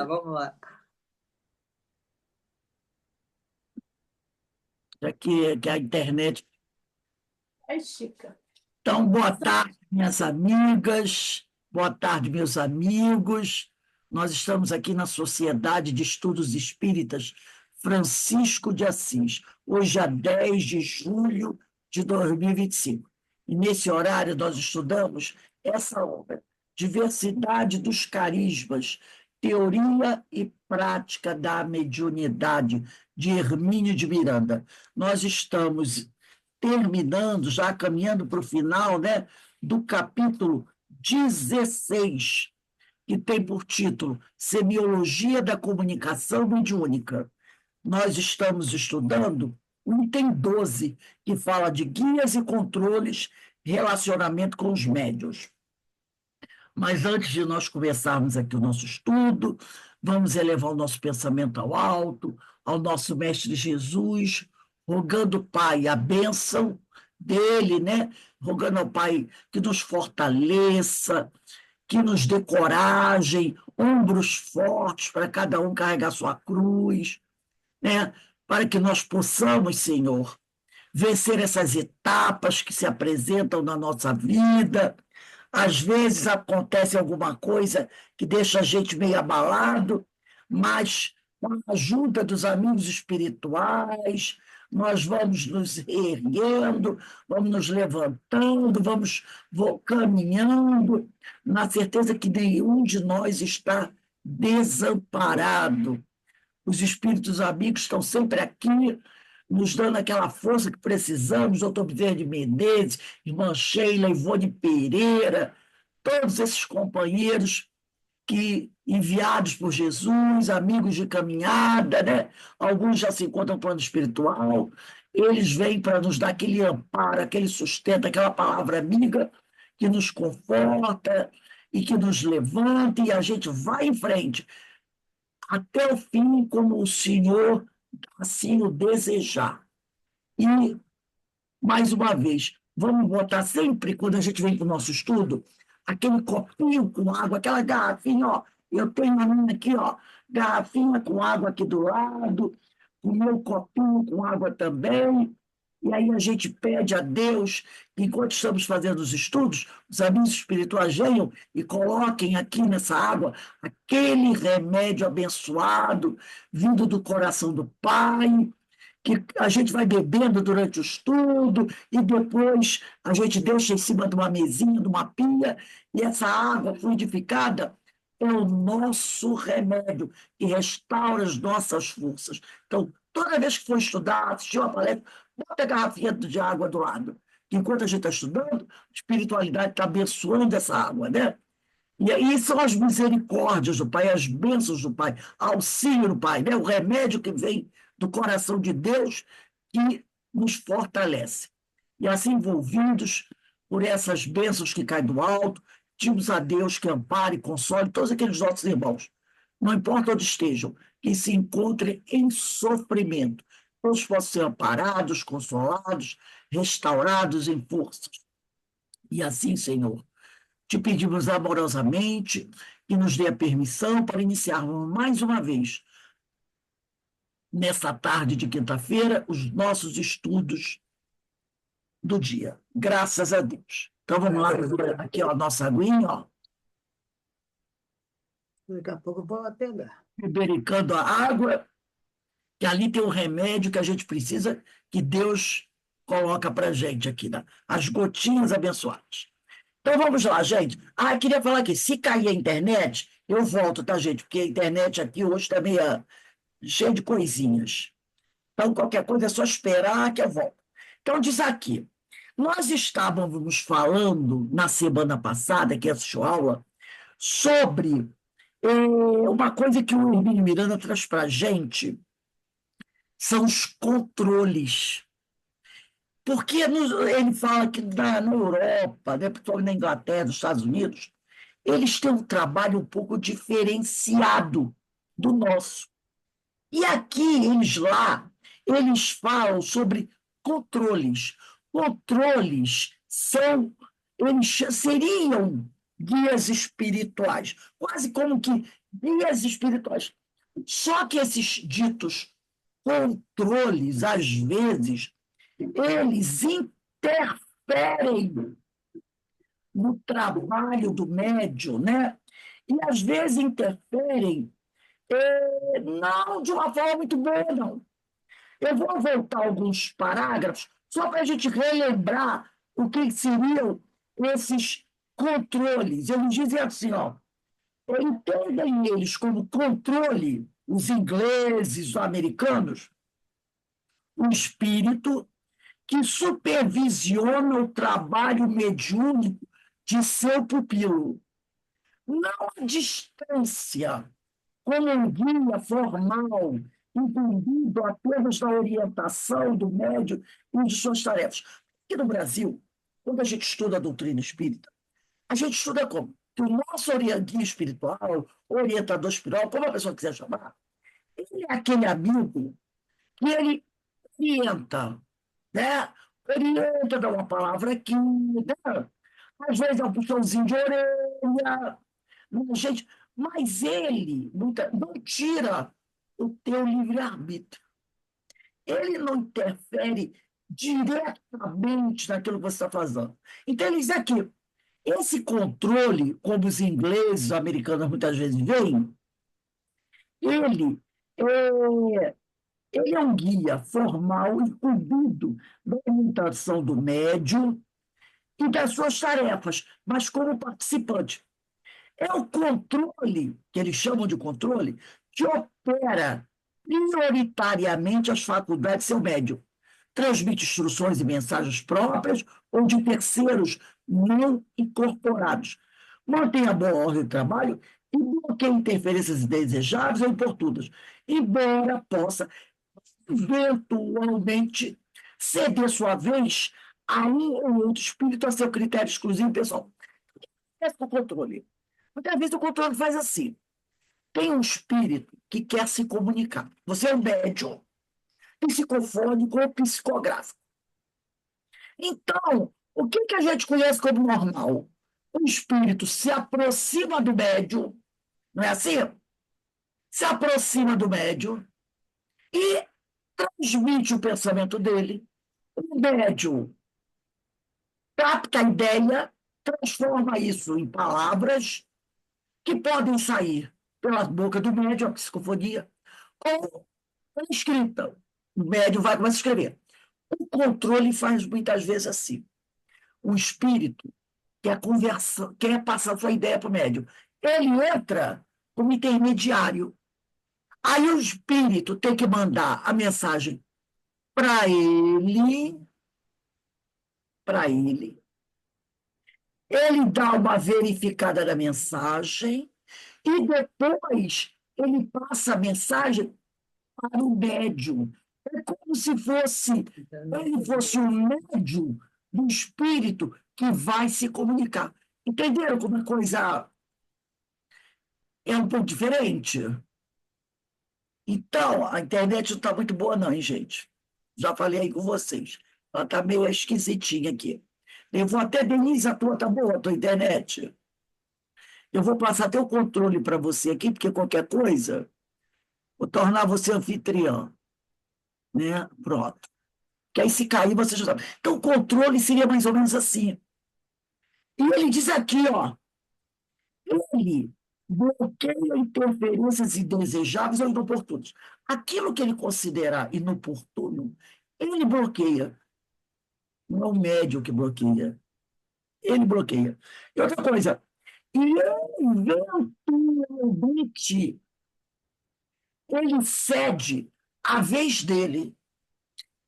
vamos lá. Já que a internet. Ai, Chica. Então, boa tarde, minhas amigas, boa tarde, meus amigos. Nós estamos aqui na Sociedade de Estudos Espíritas Francisco de Assis, hoje é 10 de julho de 2025. E nesse horário nós estudamos essa obra, Diversidade dos Carismas, Teoria e Prática da Mediunidade, de Hermínio de Miranda. Nós estamos terminando, já caminhando para o final, né, do capítulo 16, que tem por título Semiologia da Comunicação Mediúnica. Nós estamos estudando o item 12, que fala de guias e controles, relacionamento com os médiuns. Mas antes de nós começarmos aqui o nosso estudo, vamos elevar o nosso pensamento ao alto, ao nosso Mestre Jesus, rogando, Pai, a bênção dele, né? Rogando ao Pai que nos fortaleça, que nos dê coragem, ombros fortes para cada um carregar sua cruz, né? Para que nós possamos, Senhor, vencer essas etapas que se apresentam na nossa vida. Às vezes acontece alguma coisa que deixa a gente meio abalado, mas com a ajuda dos amigos espirituais, nós vamos nos erguendo, vamos nos levantando, caminhando, na certeza que nenhum de nós está desamparado. Os espíritos amigos estão sempre aqui, nos dando aquela força que precisamos, doutor Bezerra de Menezes, irmã Sheila, Ivone Pereira, todos esses companheiros que enviados por Jesus, amigos de caminhada, né? Alguns já se encontram no plano espiritual, eles vêm para nos dar aquele amparo, aquele sustento, aquela palavra amiga que nos conforta e que nos levanta e a gente vai em frente até o fim, como o Senhor assim o desejar. E, mais uma vez, vamos botar sempre, quando a gente vem para o nosso estudo, aquele copinho com água, aquela garrafinha, ó. Eu tenho a minha aqui, ó, garrafinha com água aqui do lado, o meu copinho com água também. E aí a gente pede a Deus que, enquanto estamos fazendo os estudos, os amigos espirituais venham e coloquem aqui nessa água aquele remédio abençoado, vindo do coração do Pai, que a gente vai bebendo durante o estudo e depois a gente deixa em cima de uma mesinha, de uma pia, e essa água fluidificada é o nosso remédio que restaura as nossas forças. Então, toda vez que for estudar, assistir uma palestra, bota a garrafinha de água do lado. Enquanto a gente está estudando, a espiritualidade está abençoando essa água, né? E aí são as misericórdias do Pai, as bênçãos do Pai, auxílio do Pai, né? O remédio que vem do coração de Deus que nos fortalece. E assim, envolvidos por essas bênçãos que caem do alto, pedimos a Deus que ampare e console todos aqueles nossos irmãos, não importa onde estejam, que se encontrem em sofrimento, todos possam ser amparados, consolados, restaurados em forças. E assim, Senhor, te pedimos amorosamente que nos dê a permissão para iniciarmos mais uma vez, nessa tarde de quinta-feira, os nossos estudos do dia. Graças a Deus. Então vamos lá, aqui ó, a nossa aguinha, ó, Daqui a pouco eu vou lá pegar. bebericando a água, que ali tem um remédio que a gente precisa, que Deus coloca para a gente aqui, né? As gotinhas abençoadas. Então vamos lá, gente. Ah, eu queria falar aqui, se cair a internet, eu volto, tá, gente? Porque a internet aqui hoje está meio cheia de coisinhas. Então, qualquer coisa é só esperar que eu volto. Então, diz aqui, nós estávamos falando na semana passada, que assistiu a aula, sobre uma coisa que o Hermínio Miranda traz para a gente, são os controles. Porque ele fala que na Europa, né, principalmente na Inglaterra, nos Estados Unidos, eles têm um trabalho um pouco diferenciado do nosso. E aqui, eles falam sobre controles. Controles eles seriam guias espirituais, quase como que guias espirituais. Só que esses ditos controles, às vezes, eles interferem no trabalho do médium, né? E às vezes interferem não de uma forma muito boa, não. Eu vou voltar alguns parágrafos só para a gente relembrar o que seriam esses controles. Eles dizem assim, ó, entendem eles como controle, os ingleses, os americanos, o espírito que supervisiona o trabalho mediúnico de seu pupilo. Não a distância, como um guia formal, entendido apenas da orientação do médium e de suas tarefas. Aqui no Brasil, quando a gente estuda a doutrina espírita, a gente estuda como? Que o nosso guia espiritual, orientador espiritual, como a pessoa quiser chamar, ele é aquele amigo que ele orienta, né? Orienta, dá uma palavra aqui, né? Às vezes é um puxãozinho de orelha, gente, mas ele não tira o teu livre-arbítrio. Ele não interfere diretamente naquilo que você está fazendo. Então, ele diz aqui, esse controle, como os ingleses, os americanos muitas vezes veem, ele é, ele é um guia formal e cuidado da orientação do médium e das suas tarefas, mas como participante. É o controle, que eles chamam de controle, que opera prioritariamente as faculdades de seu médium. Transmite instruções e mensagens próprias ou de terceiros não incorporados. Mantém a boa ordem do trabalho e bloqueia interferências indesejáveis ou importunas, embora possa, eventualmente, ceder sua vez a um ou outro espírito a seu critério exclusivo pessoal. Esse é o controle. Muitas vezes o controle faz assim. Tem um espírito que quer se comunicar. Você é um médium psicofônico ou psicográfico. Então, o que a gente conhece como normal? O espírito se aproxima do médium, não é assim? Se aproxima do médium e transmite o pensamento dele. O médium capta a ideia, transforma isso em palavras que podem sair pela boca do médium, a psicofonia, ou escrita. O médium vai começar a escrever. O controle faz muitas vezes assim. O espírito quer conversar, quer passar sua ideia para o médium. Ele entra como intermediário. Aí o espírito tem que mandar a mensagem para ele, para ele. Ele dá uma verificada na mensagem e depois ele passa a mensagem para o médium. É como se ele fosse um médium do espírito que vai se comunicar. Entenderam como a coisa é um pouco diferente? Então, a internet não está muito boa, não, hein, gente? Já falei aí com vocês. Ela está meio esquisitinha aqui. Eu vou até, Denise, a tua está boa, a tua internet? Eu vou passar até o controle para você aqui, porque qualquer coisa, vou tornar você anfitriã, né? Pronto. Que aí, se cair, você já sabe. Então, o controle seria mais ou menos assim. E ele diz aqui, ó, ele bloqueia interferências indesejáveis ou inoportunas. Aquilo que ele considera inoportuno, ele bloqueia. Não é o médium que bloqueia. Ele bloqueia. E outra coisa, e eventualmente ele cede a vez dele.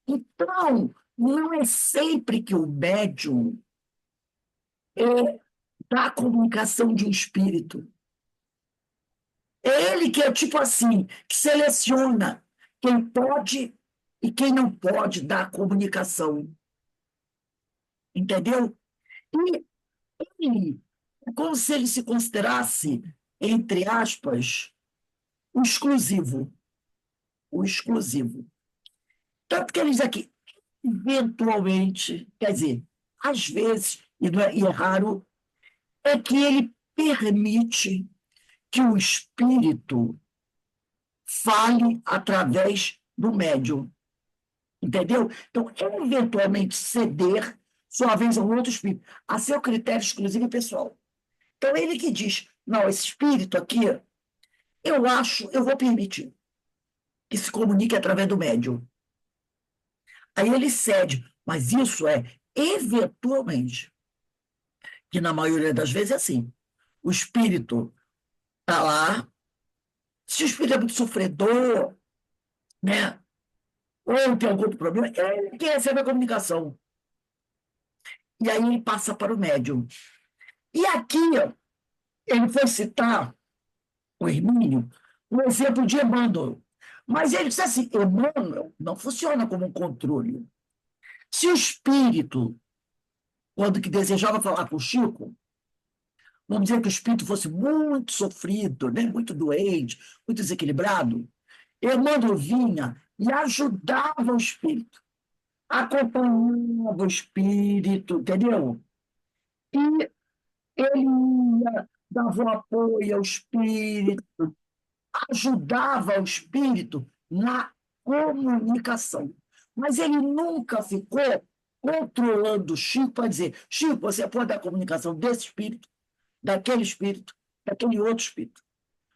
Então, não é sempre que o médium é da comunicação de um espírito. É ele que é tipo assim, que seleciona quem pode e quem não pode dar comunicação. Entendeu? E ele, é como se ele se considerasse, entre aspas, o exclusivo. O exclusivo. Tanto que ele diz aqui, eventualmente, quer dizer, às vezes, e é raro, é que ele permite que o espírito fale através do médium. Entendeu? Então, eventualmente ceder sua vez a um outro espírito, a seu critério exclusivo e pessoal. Então, ele que diz, não, esse espírito aqui, eu acho, eu vou permitir que se comunique através do médium. Aí ele cede, mas isso é eventualmente, que na maioria das vezes é assim. O espírito está lá, se o espírito é muito sofredor, né? Ou tem algum outro problema, ele que recebe a comunicação. E aí ele passa para o médium. E aqui ele foi citar o Hermínio um exemplo de Emmanuel. Mas ele disse assim, Emmanuel não funciona como um controle. Se o espírito, quando que desejava falar com o Chico, vamos dizer que o espírito fosse muito sofrido, né? Muito doente, muito desequilibrado, Emmanuel vinha e ajudava o espírito, acompanhava o espírito, entendeu? E ele ia, dava um apoio ao espírito, ajudava o espírito na comunicação. Mas ele nunca ficou controlando o Chico para dizer, Chico, você pode dar a comunicação desse espírito, daquele outro espírito.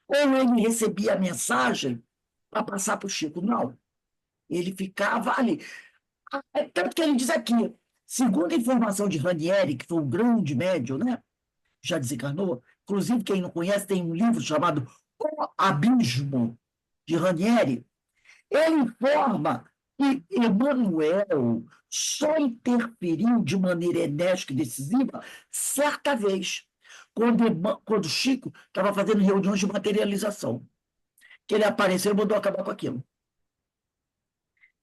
Ou ele recebia a mensagem para passar para o Chico. Não. Ele ficava ali. Tanto que ele diz aqui, segundo a informação de Ranieri, que foi um grande médium, né? Já desencarnou, inclusive quem não conhece tem um livro chamado O Abismo, de Ranieri, ele informa que Emmanuel só interferiu de maneira enérgica e decisiva certa vez, quando Chico estava fazendo reuniões de materialização, que ele apareceu e mandou acabar com aquilo.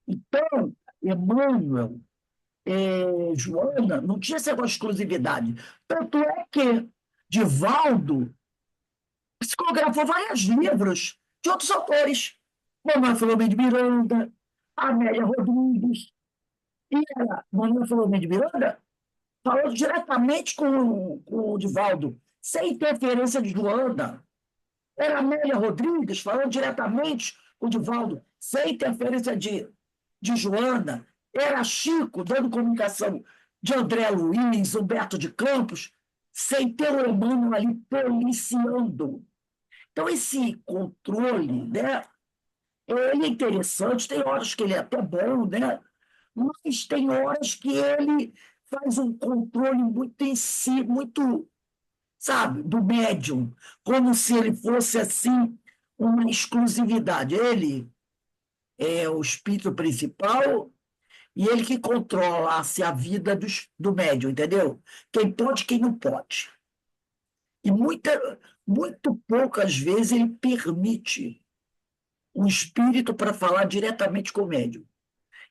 Então, Emmanuel, Joana, não tinha essa exclusividade. Tanto é que Divaldo psicografou vários livros de outros autores. Manuel Filomeno de Miranda, Amélia Rodrigues. E Manuel Filomeno de Miranda falou diretamente com o Divaldo, sem interferência de Joana. Era Amélia Rodrigues falando diretamente com o Divaldo, sem interferência de Joana. Era Chico dando comunicação de André Luiz, Humberto de Campos, sem ter o Emmanuel ali policiando. Então, esse controle, né, ele é interessante, tem horas que ele é até bom, né, mas tem horas que ele faz um controle muito em si, muito, sabe, do médium, como se ele fosse, assim, uma exclusividade. Ele é o espírito principal e ele que controla assim, a vida do médium, entendeu? Quem pode, quem não pode. E muito poucas vezes ele permite um espírito para falar diretamente com o médium.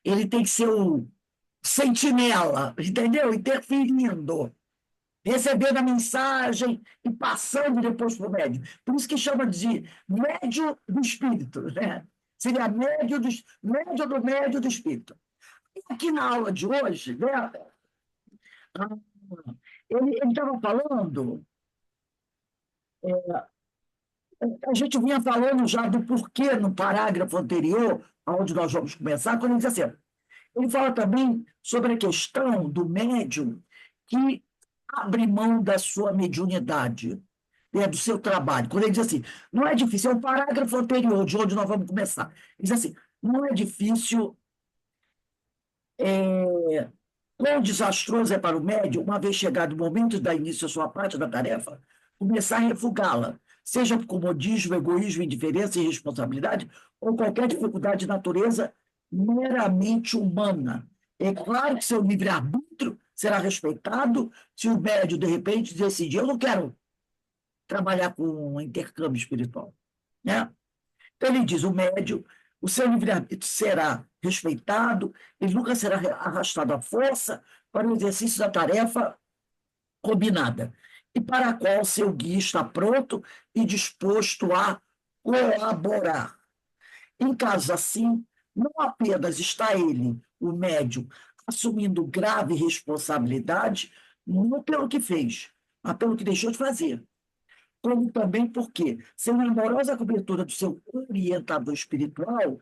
Ele tem que ser o sentinela, entendeu? Interferindo, recebendo a mensagem e passando depois para o médium. Por isso que chama de médio do espírito, né? Seria médio do espírito. E aqui na aula de hoje, né, ele estava falando, a gente vinha falando já do porquê no parágrafo anterior, onde nós vamos começar, quando ele diz assim, ele fala também sobre a questão do médium que abre mão da sua mediunidade, né, do seu trabalho. Quando ele diz assim, não é difícil, é o parágrafo anterior, de onde nós vamos começar. Ele diz assim, não é difícil, quão desastroso é para o médium, uma vez chegado o momento de dar início à sua parte da tarefa, começar a refugá-la, seja por comodismo, egoísmo, indiferença e irresponsabilidade, ou qualquer dificuldade de natureza meramente humana. É claro que seu livre-arbítrio será respeitado se o médium, de repente, decidir, eu não quero trabalhar com intercâmbio espiritual, né? Então, ele diz, o seu livre-arbítrio será respeitado, ele nunca será arrastado à força para o exercício da tarefa combinada, e para a qual seu guia está pronto e disposto a colaborar. Em casos assim, não apenas está ele, o médium, assumindo grave responsabilidade, não pelo que fez, mas pelo que deixou de fazer. como também porque, sem a amorosa cobertura do seu orientador espiritual,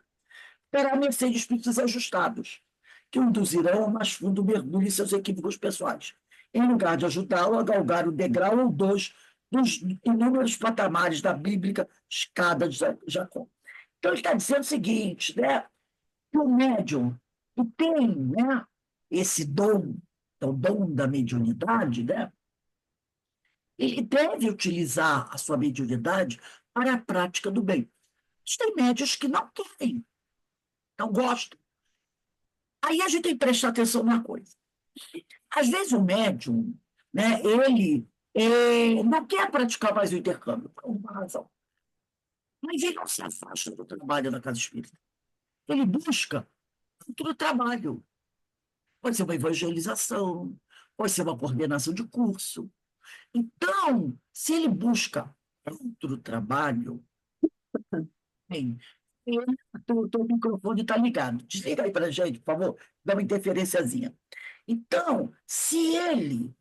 terá mercê de espíritos ajustados, que o induzirão a mais fundo mergulho em seus equívocos pessoais, em lugar de ajudá-lo a galgar o degrau ou dois dos inúmeros patamares da bíblica escada de Jacó. Então, ele está dizendo o seguinte, né? Que o médium que tem, né, esse dom, é o dom da mediunidade, né? Ele deve utilizar a sua mediunidade para a prática do bem. Mas tem médios que não querem, não gostam. Aí a gente tem que prestar atenção numa coisa. Às vezes o médium, né, ele não quer praticar mais o intercâmbio, por uma razão. Mas ele não se afasta do trabalho na casa espírita. Ele busca outro trabalho. Pode ser uma evangelização, pode ser uma coordenação de curso. Então, se ele busca outro trabalho, bem, teu microfone está ligado. Desliga aí para a gente, por favor, dá uma interferenciazinha. Então, se ele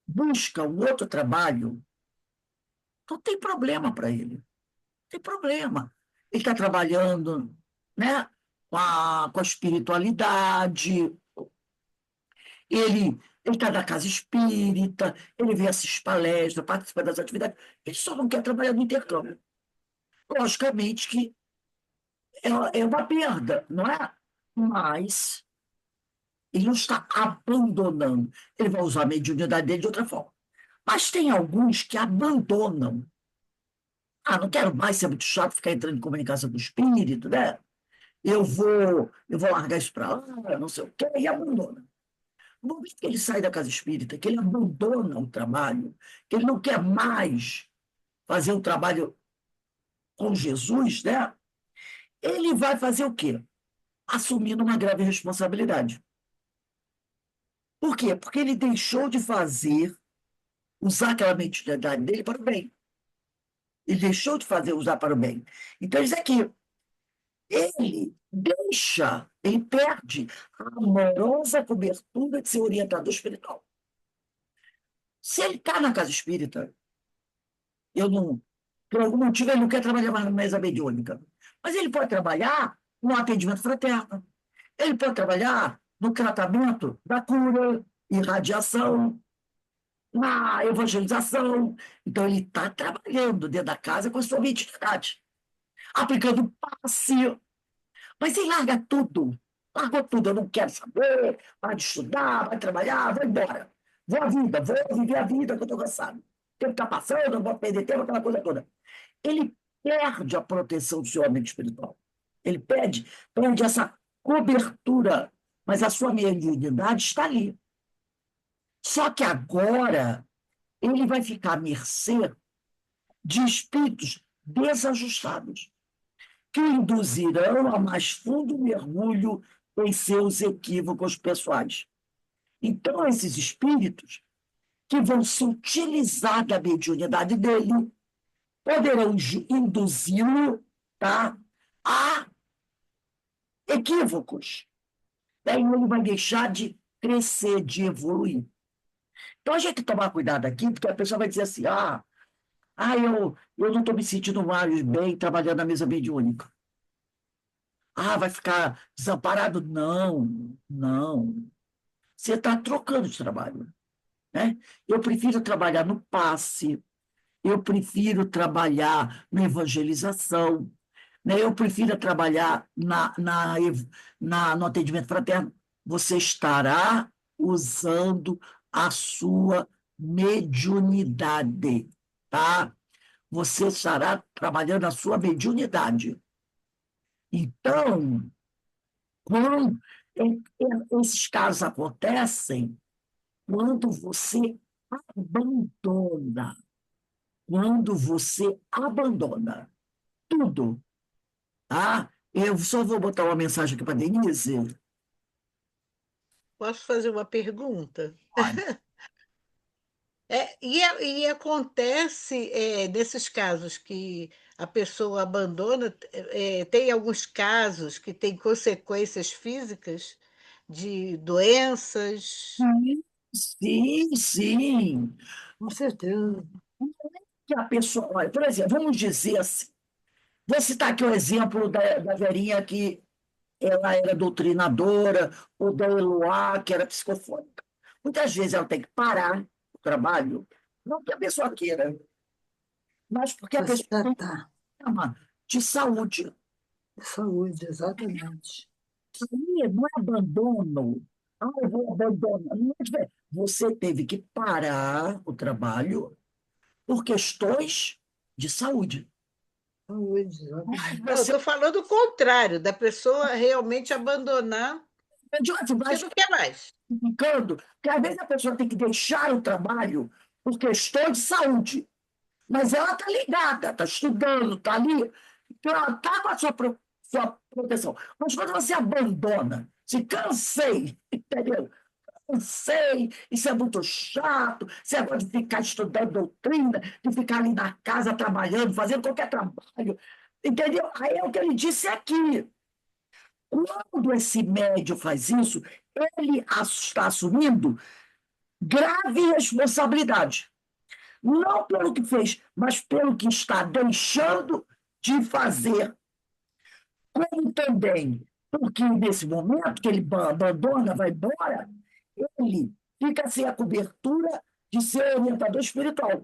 busca um outro trabalho, não tem problema para ele. Não tem problema. Ele está trabalhando, né, com a espiritualidade, ele está na casa espírita, ele vê essas palestras, participa das atividades, ele só não quer trabalhar no intercâmbio. Logicamente que é uma perda, não é? Mas ele não está abandonando. Ele vai usar a mediunidade dele de outra forma. Mas tem alguns que abandonam. Ah, não quero mais ser muito chato ficar entrando em comunicação com o espírito, né? Eu vou largar isso para lá, não sei o quê, e abandona. No momento que ele sai da casa espírita, que ele abandona o trabalho, que ele não quer mais fazer o trabalho com Jesus, né? Ele vai fazer o quê? Assumindo uma grave responsabilidade. Por quê? Porque ele deixou de usar aquela mentalidade dele para o bem. Ele deixou de usar para o bem. Então, isso aqui, ele perde a amorosa cobertura de seu orientador espiritual. Se ele está na casa espírita, por algum motivo ele não quer trabalhar mais na mesa mediúnica, mas ele pode trabalhar no atendimento fraterno, ele pode trabalhar no tratamento da cura, irradiação, na evangelização. Então, ele está trabalhando dentro da casa com a sua mediunidade, aplicando passe. Mas ele larga tudo. Largou tudo. Eu não quero saber. Vai de estudar, vai trabalhar, vou embora. Vou à vida, vou viver a vida que eu estou cansado. O tempo está passando, não vou perder tempo, aquela coisa toda. Ele perde a proteção do seu amigo espiritual. Ele perde essa cobertura. Mas a sua mediunidade está ali. Só que agora ele vai ficar à mercê de espíritos desajustados, que o induzirão a mais fundo mergulho em seus equívocos pessoais. Então, esses espíritos que vão se utilizar da mediunidade dele poderão induzi-lo, tá, a equívocos. Daí ele vai deixar de crescer, de evoluir. Então, a gente tem que tomar cuidado aqui, porque a pessoa vai dizer assim, eu não estou me sentindo mais bem trabalhando na mesa mediúnica. Vai ficar desamparado? Não, não. Você está trocando de trabalho, né? Eu prefiro trabalhar no passe, eu prefiro trabalhar na evangelização, né? Eu prefiro trabalhar no atendimento fraterno. Você estará usando a sua mediunidade, tá? Você estará trabalhando a sua mediunidade. Então, quando esses casos acontecem, quando você abandona, quando você abandona tudo, tá? Eu só vou botar uma mensagem aqui para a Denise. Posso fazer uma pergunta? Olha, E acontece, nesses casos que a pessoa abandona, tem alguns casos que têm consequências físicas de doenças. sim, sim. Com certeza. que a pessoa. Olha, por exemplo, vamos dizer assim, vou citar aqui o exemplo da Verinha, que ela era doutrinadora, ou da Eloá, que era psicofônica. Muitas vezes ela tem que parar o trabalho, não que a pessoa queira, mas porque a Para se pessoa tem um tratar. problema de saúde. Saúde, exatamente. Aí não é abandono. Ah, eu vou abandonar. Não é diferente. Você teve que parar o trabalho por questões de saúde. Saúde, Mas exatamente. Não, eu você estou falando o contrário, da pessoa realmente abandonar não adianta, porque vai não quer mais. ficando, porque às vezes a pessoa tem que deixar o trabalho por questões de saúde, mas ela está ligada, está estudando, está ali, então ela está com a sua proteção. Mas quando você abandona, se cansei, entendeu? Cansei, isso é muito chato, você agora de ficar estudando doutrina, de ficar ali na casa trabalhando, fazendo qualquer trabalho, entendeu? Aí é o que ele disse aqui. Quando esse médio faz isso, ele está assumindo grave responsabilidade. Não pelo que fez, mas pelo que está deixando de fazer. Como também, porque nesse momento que ele abandona, vai embora, ele fica sem a cobertura de ser orientador espiritual.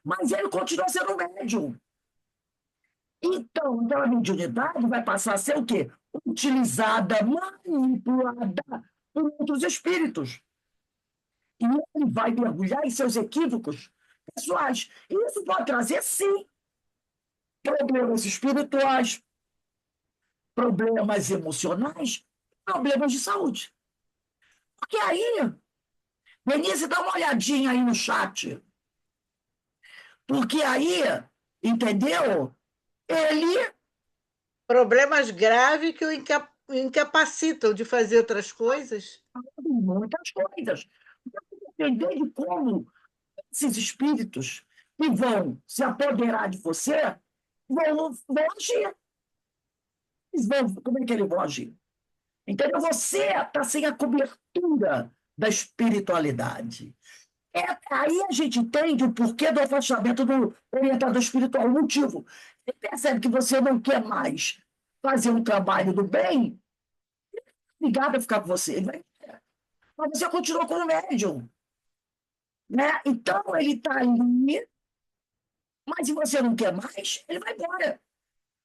Mas ele continua sendo médium. Então, aquela mediunidade vai passar a ser o quê? Utilizada, manipulada por outros espíritos. E ele vai mergulhar em seus equívocos pessoais. E isso pode trazer, sim, problemas espirituais, problemas emocionais, problemas de saúde. Porque aí, Denise, dá uma olhadinha aí no chat. Porque aí, entendeu? Ele Problemas graves que o incapacitam de fazer outras coisas. tem muitas coisas. Vai depender de como esses espíritos que vão se apoderar de você vão agir. Como é que eles vão agir? Entendeu? Você está sem a cobertura da espiritualidade. Aí a gente entende o porquê do afastamento do orientador espiritual, o motivo. Você percebe que você não quer mais fazer um trabalho do bem, ligado a ficar com você. Mas você continua como médium. Né? Então, ele está ali, mas se você não quer mais, ele vai embora.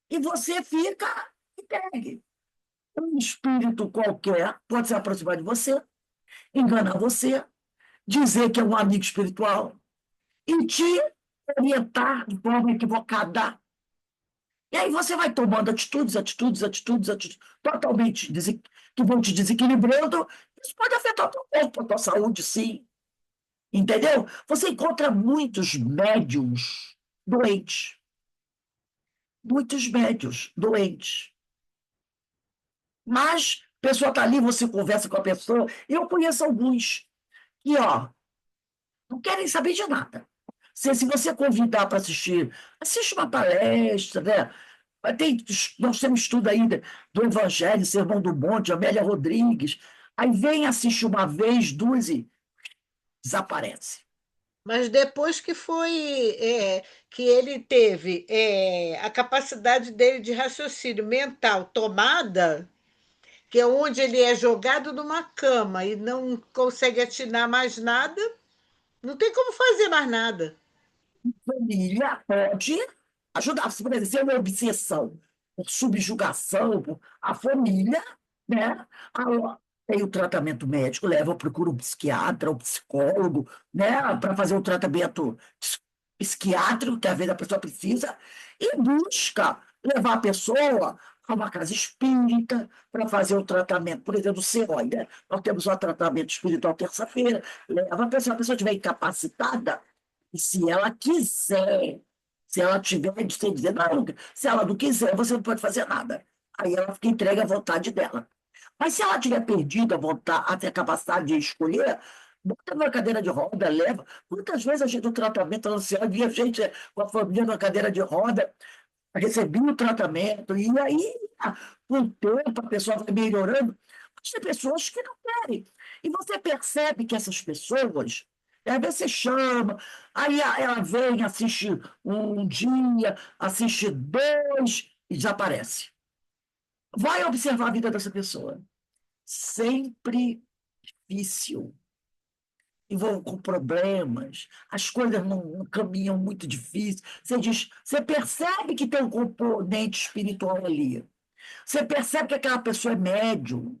E você fica entregue. Um espírito qualquer pode se aproximar de você, enganar você, dizer que é um amigo espiritual e te orientar de forma equivocada. E aí você vai tomando atitudes totalmente que vão te desequilibrando. Isso pode afetar o teu corpo, a tua saúde, sim. Entendeu? Você encontra muitos médiums doentes. Muitos médiums doentes. Mas a pessoa está ali, você conversa com a pessoa. Eu conheço alguns que, ó, não querem saber de nada. Se você convidar para assistir, assiste uma palestra, né? Nós temos estudo ainda do Evangelho, Sermão do Monte, Amélia Rodrigues. Aí vem, assiste uma vez, duas e desaparece. Mas depois que que ele teve a capacidade dele de raciocínio mental tomada, que é onde ele é jogado numa cama e não consegue atinar mais nada, não tem como fazer mais nada. Família pode ajudar. Se, por exemplo, se é uma obsessão por subjugação, a família, né? Tem o tratamento médico, leva, procura um psiquiatra, um psicólogo, né? Para fazer um tratamento psiquiátrico, que às vezes a pessoa precisa, e busca levar a pessoa a uma casa espírita para fazer um tratamento, por exemplo, do CEOI, né? Nós temos um tratamento espiritual terça-feira, leva a pessoa estiver incapacitada, e se ela quiser, se ela tiver de ser dizer, não, se ela não quiser, você não pode fazer nada. Aí ela fica entregue à vontade dela. Mas se ela tiver perdido a vontade, a capacidade de escolher, bota numa cadeira de roda, leva. Muitas vezes a gente, no tratamento ancião, via gente com a família numa cadeira de roda, recebia o tratamento, e aí, com o tempo, a pessoa vai melhorando. Mas tem pessoas que não querem. E você percebe que essas pessoas, Às vezes você chama, aí ela vem, assiste um dia, assiste dois e desaparece. Vai observar a vida dessa pessoa. Sempre difícil, envolve com problemas, as coisas não caminham muito difícil. Você diz, você percebe que tem um componente espiritual ali. Você percebe que aquela pessoa é médium,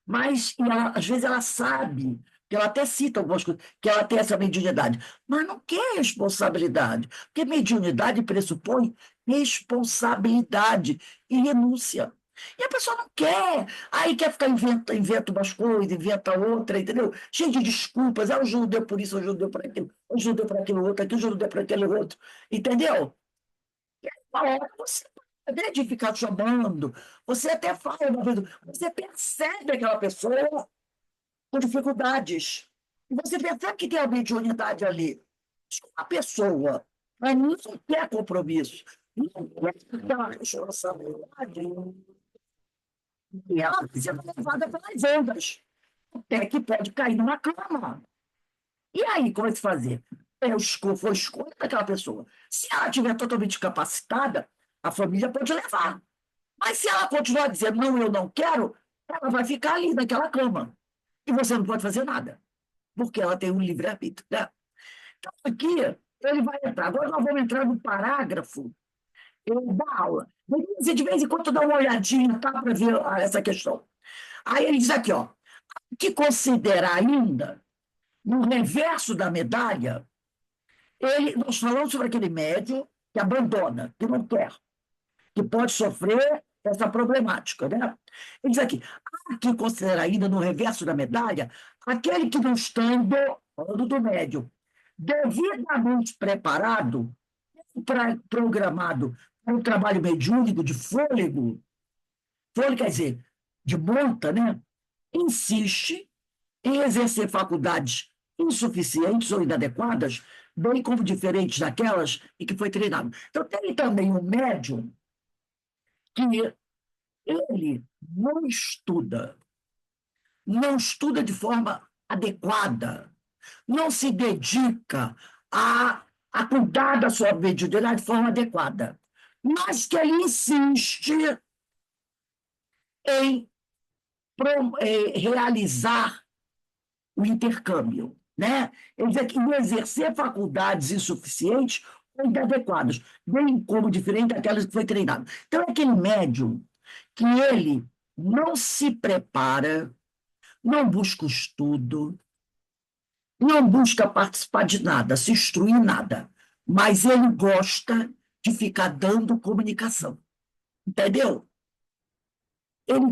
mas às vezes ela sabe, que ela até cita algumas coisas, que ela tem essa mediunidade, mas não quer responsabilidade, porque mediunidade pressupõe responsabilidade e renúncia. E a pessoa não quer, aí quer ficar inventa umas coisas, inventa outra, entendeu? Cheio de desculpas, ah, hoje não deu por isso, hoje não deu por aquilo, hoje não deu por aquilo outro, aqui hoje não deu por aquele outro, entendeu? Uma hora você né, de ficar chamando, você até fala uma vez, você percebe aquela pessoa com dificuldades. E você percebe que tem a mediunidade ali. Se uma pessoa mas não quer compromisso, não quer aquela responsabilidade, e ela precisa ser levada pelas ondas, até que pode cair numa cama. E aí, como é que se fazer? Foi escolha daquela pessoa. Se ela estiver totalmente capacitada, a família pode levar. Mas se ela continuar dizendo, não, eu não quero, ela vai ficar ali naquela cama. E você não pode fazer nada, porque ela tem um livre-arbítrio. Né? Então, aqui, ele vai entrar. Agora nós vamos entrar no parágrafo da aula. Você, de vez em quando, dá uma olhadinha tá, para ver essa questão. Aí ele diz aqui, ó, que considerar ainda, no reverso da medalha, nós falamos sobre aquele médium que abandona, que não quer, que pode sofrer essa problemática. Né? Ele diz aqui, há que considerar ainda no reverso da medalha aquele que não estando, falando do médium, devidamente preparado, programado para um trabalho mediúnico de fôlego, fôlego quer dizer, de monta, né? Insiste em exercer faculdades insuficientes ou inadequadas, bem como diferentes daquelas em que foi treinado. Então, tem também um médium que ele não estuda de forma adequada, não se dedica a cuidar da sua mediunidade de forma adequada, mas que ele insiste em realizar o intercâmbio, né? Ele diz que exercer faculdades insuficientes ou inadequadas, bem como diferente daquelas que foi treinado. Então, é aquele médium que ele não se prepara, não busca o estudo, não busca participar de nada, se instruir em nada, mas ele gosta de ficar dando comunicação, entendeu? Ele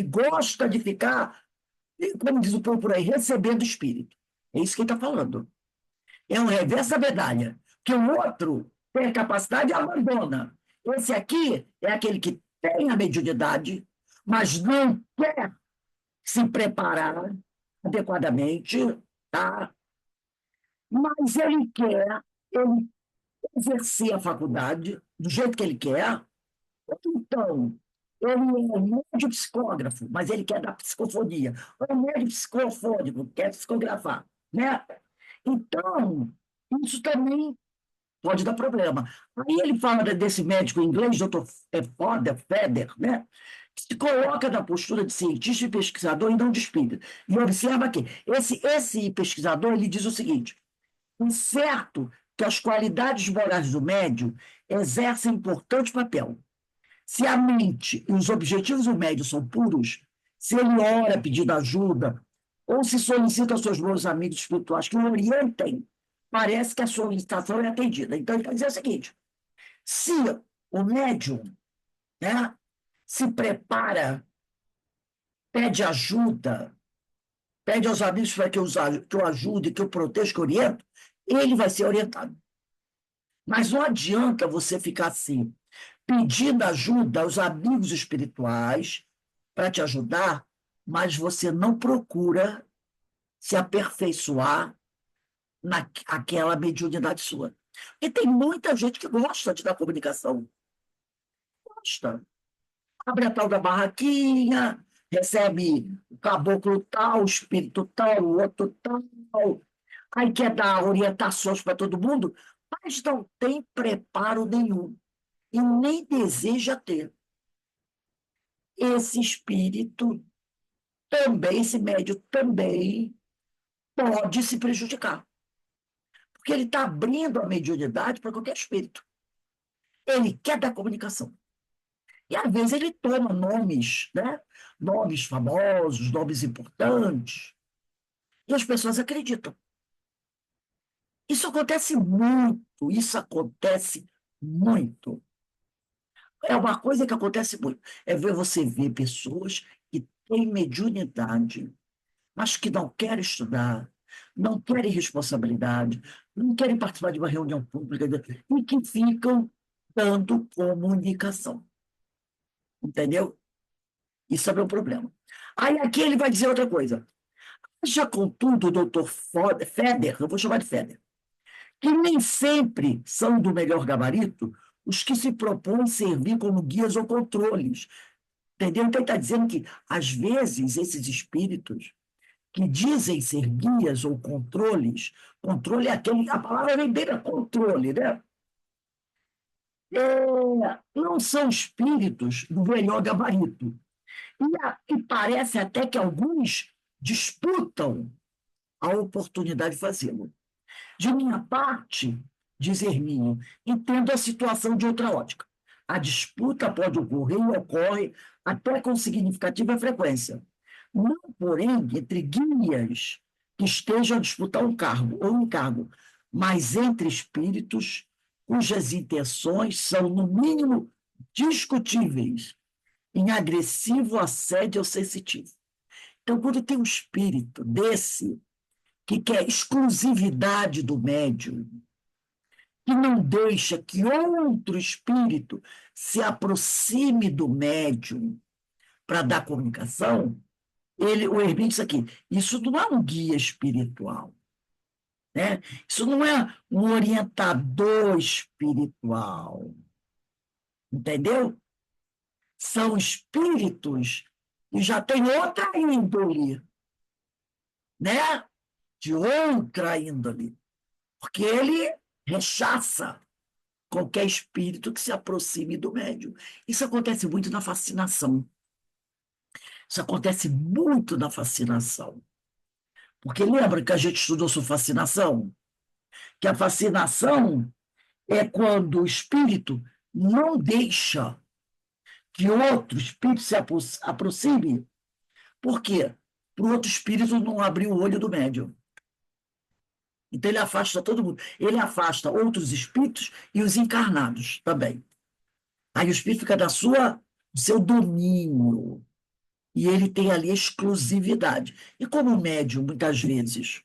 gosta de ficar, como diz o povo por aí, recebendo espírito. É isso que ele está falando. É o reverso da medalha, que o outro tem a capacidade e abandona. Esse aqui é aquele que tem a mediunidade, mas não quer se preparar adequadamente, tá? Mas ele exercer a faculdade do jeito que ele quer. Então, ele é médio psicógrafo, mas ele quer dar psicofonia. Ou médio psicofônico, quer psicografar. Né? Então, isso também pode dar problema. Aí ele fala desse médico inglês, doutor Feder, né? Que se coloca na postura de cientista e pesquisador e não de espírito. E observa aqui, esse pesquisador ele diz o seguinte: é certo que as qualidades morais do médium exercem importante papel. Se a mente e os objetivos do médium são puros, se ele ora pedindo ajuda, ou se solicita aos seus bons amigos espirituais que o orientem, parece que a solicitação é atendida. Então, ele está dizendo o seguinte: se o médium, né, se prepara, pede ajuda, pede aos amigos para que o ajude, que o proteja, que o oriente, ele vai ser orientado. Mas não adianta você ficar assim, pedindo ajuda aos amigos espirituais para te ajudar, mas você não procura se aperfeiçoar naquela mediunidade sua. Porque tem muita gente que gosta de dar comunicação. Gosta. Abre a tal da barraquinha, recebe o caboclo tal, o espírito tal, o outro tal, aí quer dar orientações para todo mundo, mas não tem preparo nenhum e nem deseja ter. Esse espírito também, esse médium também pode se prejudicar, porque ele está abrindo a mediunidade para qualquer espírito. Ele quer dar comunicação. E às vezes ele toma nomes, né? Nomes famosos, nomes importantes, e as pessoas acreditam. Isso acontece muito, isso acontece muito. É uma coisa que acontece muito. É ver você ver pessoas que têm mediunidade, mas que não querem estudar, não querem responsabilidade, não querem participar de uma reunião pública e que ficam dando comunicação. Entendeu? Isso é meu problema. Aí aqui ele vai dizer outra coisa. Já contudo, o doutor Feder, eu vou chamar de Feder, que nem sempre são do melhor gabarito os que se propõem servir como guias ou controles. Entendeu? Então, ele está dizendo que, às vezes, esses espíritos que dizem ser guias ou controles, controle é aquele, a palavra vem bem da controle, né? Não são espíritos do melhor gabarito. E parece até que alguns disputam a oportunidade de fazê-lo. De minha parte, diz Hermínio, entendo a situação de outra ótica. A disputa pode ocorrer e ocorre até com significativa frequência. Não, porém, entre guias que estejam a disputar um cargo ou um encargo, mas entre espíritos cujas intenções são, no mínimo, discutíveis, em agressivo assédio sensitivo. Então, quando tem um espírito desse, que quer exclusividade do médium, que não deixa que outro espírito se aproxime do médium para dar comunicação, o Hermínio diz aqui, isso não é um guia espiritual, né? Isso não é um orientador espiritual, entendeu? São espíritos que já têm outra índole, né? De outra índole, porque ele rechaça qualquer espírito que se aproxime do médium. Isso acontece muito na fascinação. Isso acontece muito na fascinação. Porque lembra que a gente estudou sobre fascinação? Que a fascinação é quando o espírito não deixa que outro espírito se aproxime. Por quê? Para o outro espírito não abrir o olho do médium. Então ele afasta todo mundo. Ele afasta outros espíritos e os encarnados também. Aí o espírito fica do seu domínio. E ele tem ali exclusividade. E como o médium, muitas vezes,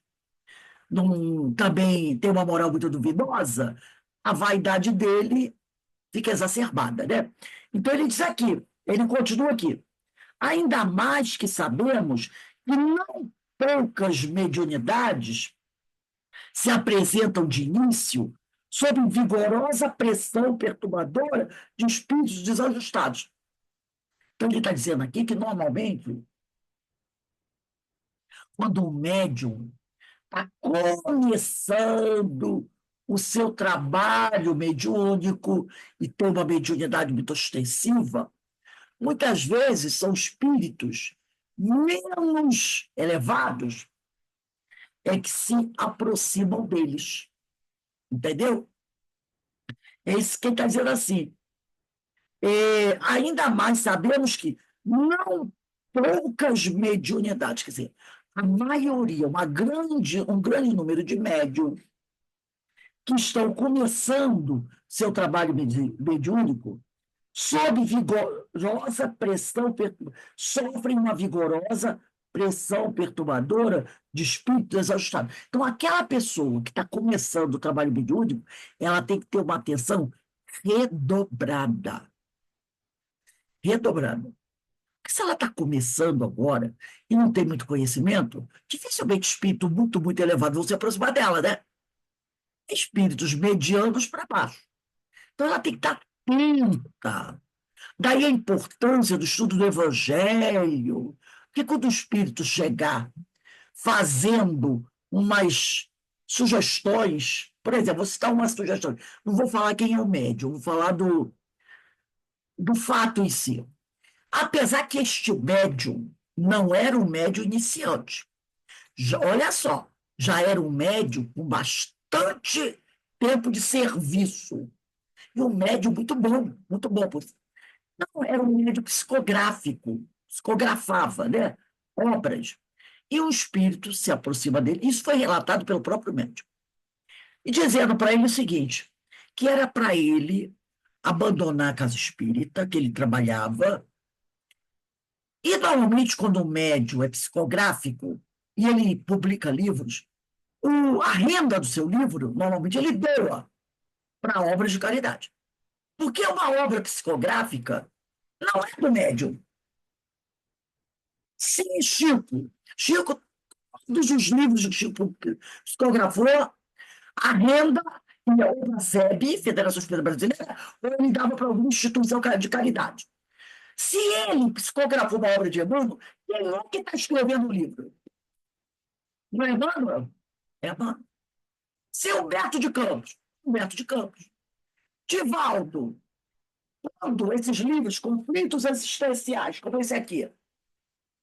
não, também tem uma moral muito duvidosa, a vaidade dele fica exacerbada, né? Então ele diz aqui, ele continua aqui, ainda mais que sabemos que não poucas mediunidades se apresentam de início sob vigorosa pressão perturbadora de espíritos desajustados. Então, ele está dizendo aqui que, normalmente, quando o médium está começando o seu trabalho mediúnico e tem uma mediunidade muito ostensiva, muitas vezes são espíritos menos elevados é que se aproximam deles. Entendeu? É isso que ele está dizendo assim. Ainda mais sabemos que não poucas mediunidades, quer dizer, a maioria, um grande número de médiums que estão começando seu trabalho mediúnico sob vigorosa pressão, sofrem uma vigorosa pressão perturbadora de espírito exaustado. Então, aquela pessoa que está começando o trabalho mediúnico, ela tem que ter uma atenção redobrada. Redobrada. Porque se ela está começando agora e não tem muito conhecimento, dificilmente espírito muito, muito elevado vão se aproximar dela, né? Espíritos medianos para baixo. Então ela tem que estar atenta. Daí a importância do estudo do Evangelho. Porque quando o espírito chegar fazendo umas sugestões. Por exemplo, vou citar uma sugestão. Não vou falar quem é o médium, vou falar do fato em si. Apesar que este médium não era um médium iniciante. Olha só, já era um médium com bastante tempo de serviço. E um médium muito bom, muito bom. Não, era um médium psicográfico, psicografava, né? Obras. E o espírito se aproxima dele. Isso foi relatado pelo próprio médium. E dizendo para ele o seguinte, que era para ele abandonar a casa espírita que ele trabalhava. E, normalmente, quando o médium é psicográfico e ele publica livros, a renda do seu livro, normalmente, ele doa para obras de caridade. Porque uma obra psicográfica não é do médium. Sim, Chico. Chico, todos os livros que Chico psicografou, a renda ia ou para a FEB, Federação Espírita Brasileira, ou ele dava para alguma instituição de caridade. Se ele psicografou uma obra de Emmanuel, quem é que está escrevendo o livro? Não é Emmanuel? É Emmanuel. Se Humberto de Campos, Humberto de Campos. Divaldo, quando esses livros, Conflitos Existenciais, como esse aqui,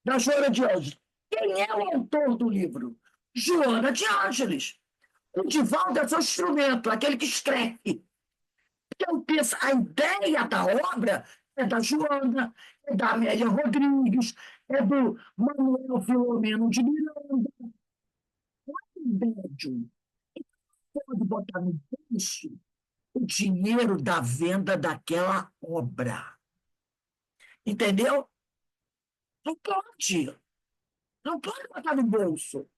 da Joana de Ângeles, quem é o autor do livro? Joana de Ângeles. O Divaldo é seu instrumento, aquele que escreve. Então, pensa, a ideia da obra é da Joana, é da Amélia Rodrigues, é do Manuel Filomeno de Miranda, médium. Pode botar no bolso o dinheiro da venda daquela obra. Entendeu? Não pode. Não pode botar no bolso.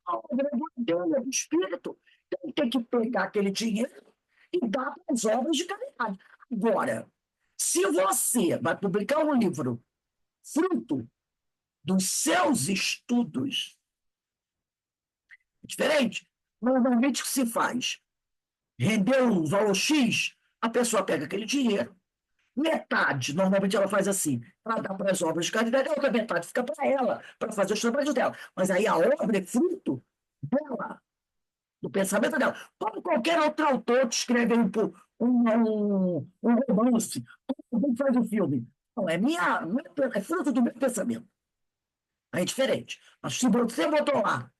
A obra é do espírito. Então, tem que pegar aquele dinheiro e dar para as obras de caridade. Agora, se você vai publicar um livro fruto dos seus estudos, é diferente. Normalmente o que se faz? Rendeu o valor X, a pessoa pega aquele dinheiro, metade, normalmente ela faz assim, ela dá para as obras de caridade, a outra metade fica para ela, para fazer os trabalhos dela. Mas aí a obra é fruto dela, do pensamento dela. Como qualquer outro autor que escreve um romance, como faz um filme. Não, é fruto do meu pensamento. Aí é diferente. Mas se você botou lá,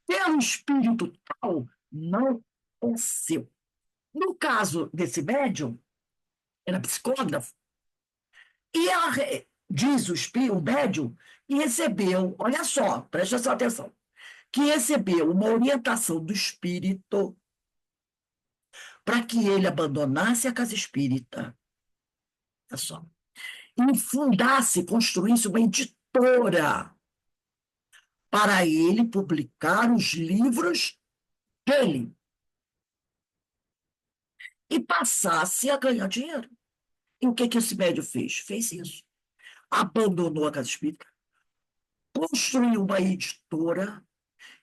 pelo espírito tal, não é seu. No caso desse médium, era psicógrafo, e ela diz o médium que recebeu, olha só, presta atenção, que recebeu uma orientação do espírito para que ele abandonasse a casa espírita, olha só, e fundasse, construísse uma editora para ele publicar os livros dele e passasse a ganhar dinheiro. E o que esse médium fez? Fez isso. Abandonou a casa espírita, construiu uma editora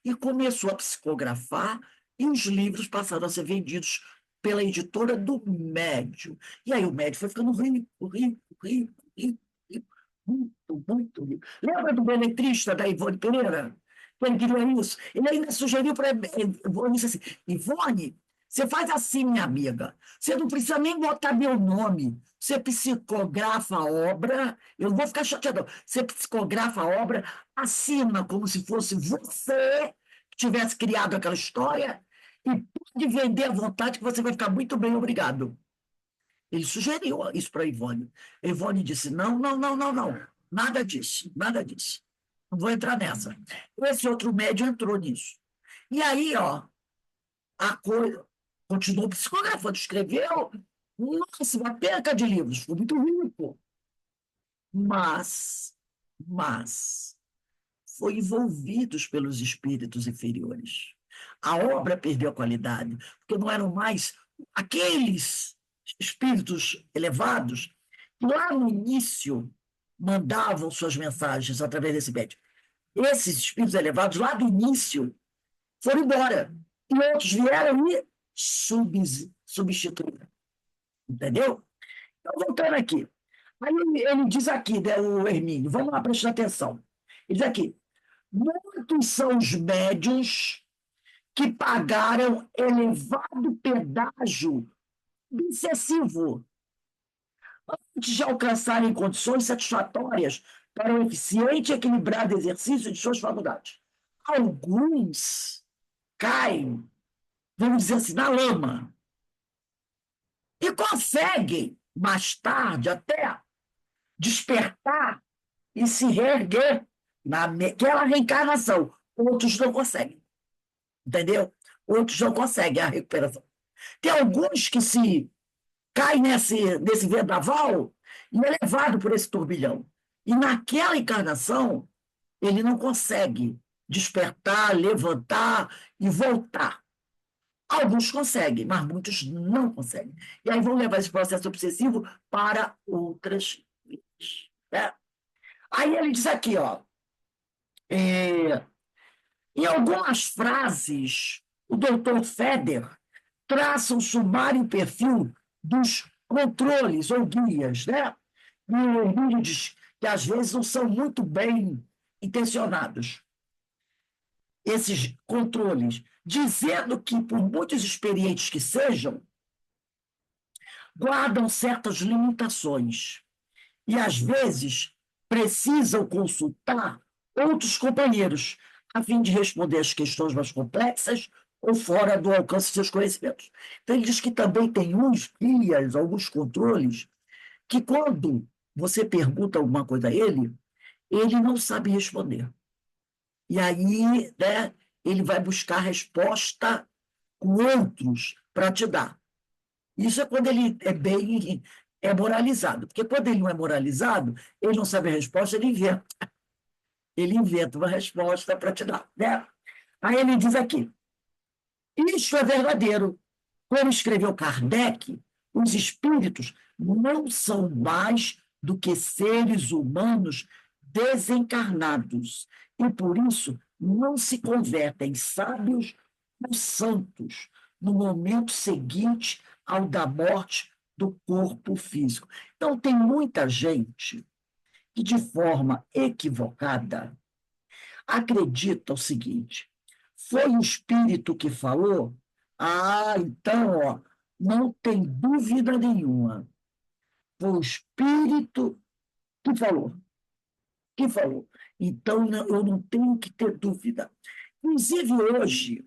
e começou a psicografar, e os livros passaram a ser vendidos pela editora do médium. E aí o médium foi ficando rico, rico, rico, rico, rico, muito, muito rico. Lembra do beletrista da Ivone Pereira? Ele queria isso. Ele ainda sugeriu para Ivone, disse assim, Ivone, você faz assim, minha amiga, você não precisa nem botar meu nome, você psicografa a obra, eu não vou ficar chateado, você psicografa a obra, assina como se fosse você que tivesse criado aquela história e pode vender à vontade que você vai ficar muito bem, obrigado. Ele sugeriu isso para a Ivone. A Ivone disse, não, não, não, não, não, nada disso, nada disso. Não vou entrar nessa. Esse outro médium entrou nisso. E aí, ó, a coisa continuou psicografando, escreveu, nossa, uma perca de livros, ficou muito rico. Mas foi envolvidos pelos espíritos inferiores. A obra perdeu a qualidade, porque não eram mais aqueles espíritos elevados que lá no início mandavam suas mensagens através desse médium. Esses espíritos elevados, lá do início, foram embora. E outros vieram e substituíram. Entendeu? Então, voltando aqui. Aí ele diz aqui, né, o Hermínio, vamos lá prestar atenção. Ele diz aqui, muitos são os médiuns que pagaram elevado pedágio excessivo antes de alcançarem condições satisfatórias para um eficiente e equilibrado exercício de suas faculdades. Alguns caem, vamos dizer assim, na lama e conseguem, mais tarde, até despertar e se reerguer naquela reencarnação. Outros não conseguem, entendeu? Outros não conseguem a recuperação. Tem alguns que se caem nesse vendaval e é levado por esse turbilhão. E naquela encarnação, ele não consegue despertar, levantar e voltar. Alguns conseguem, mas muitos não conseguem. E aí vão levar esse processo obsessivo para outras vidas. Né? Aí ele diz aqui, ó, é, em algumas frases, o doutor Feder traça um sumário perfil dos controles ou guias, né? E ele diz que às vezes não são muito bem intencionados, esses controles, dizendo que, por muito experientes que sejam, guardam certas limitações e, às vezes, precisam consultar outros companheiros a fim de responder às questões mais complexas ou fora do alcance de seus conhecimentos. Então, ele diz que também tem uns guias, alguns controles, que quando você pergunta alguma coisa a ele não sabe responder. E aí, né, ele vai buscar resposta com outros para te dar. Isso é quando ele é moralizado. Porque quando ele não é moralizado, ele não sabe a resposta, ele inventa. Ele inventa uma resposta para te dar. Né? Aí ele diz aqui: isso é verdadeiro. Como escreveu Kardec, os espíritos não são mais do que seres humanos desencarnados e, por isso, não se convertem em sábios ou santos no momento seguinte ao da morte do corpo físico. Então, tem muita gente que, de forma equivocada, acredita o seguinte: foi o espírito que falou? Ah, então, ó, não tem dúvida nenhuma. Foi o espírito que falou. Que falou. Então, eu não tenho que ter dúvida. Inclusive, hoje,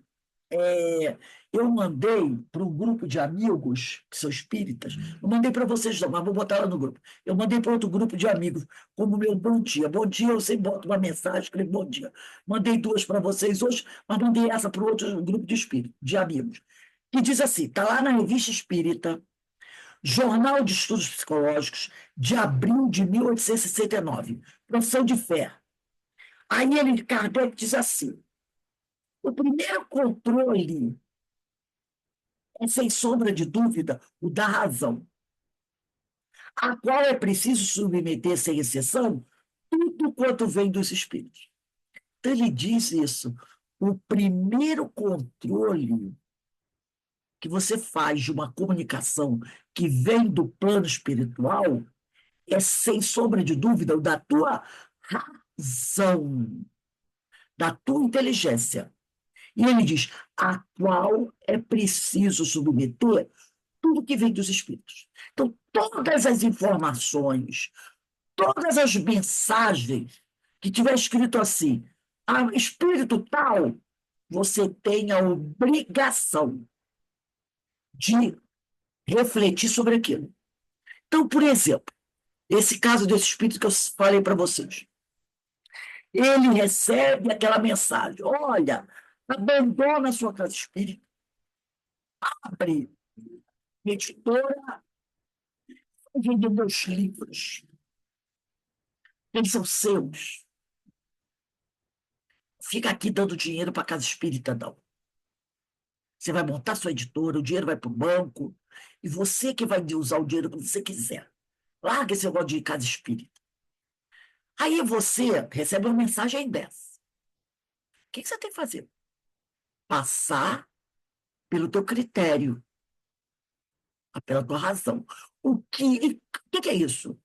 é, eu mandei para um grupo de amigos, que são espíritas, eu mandei para vocês não, mas vou botar lá no grupo. Eu mandei para outro grupo de amigos, como meu bom dia. Bom dia, eu sempre boto uma mensagem, escrevo bom dia. Mandei duas para vocês hoje, mas mandei essa para outro grupo de espíritos, de amigos. Que diz assim: está lá na Revista Espírita, Jornal de Estudos Psicológicos, de abril de 1869, Profissão de Fé. Aí ele, Kardec, diz assim: o primeiro controle é, sem sombra de dúvida, o da razão, a qual é preciso submeter, sem exceção, tudo quanto vem dos espíritos. Então, ele diz isso. O primeiro controle que você faz de uma comunicação que vem do plano espiritual é, sem sombra de dúvida, o da tua razão, da tua inteligência. E ele diz, a qual é preciso submeter tudo que vem dos espíritos. Então, todas as informações, todas as mensagens que tiver escrito assim, espírito tal, você tem a obrigação de refletir sobre aquilo. Então, por exemplo, esse caso desse espírito que eu falei para vocês, ele recebe aquela mensagem: olha, abandona a sua casa espírita, abre editora, vende meus livros, eles são seus. Fica aqui dando dinheiro para a casa espírita, não. Você vai montar sua editora, o dinheiro vai para o banco, e você que vai usar o dinheiro que você quiser. Larga esse negócio de casa espírita. Aí você recebe uma mensagem dessa. O que você tem que fazer? Passar pelo teu critério, pela tua razão. O que é isso?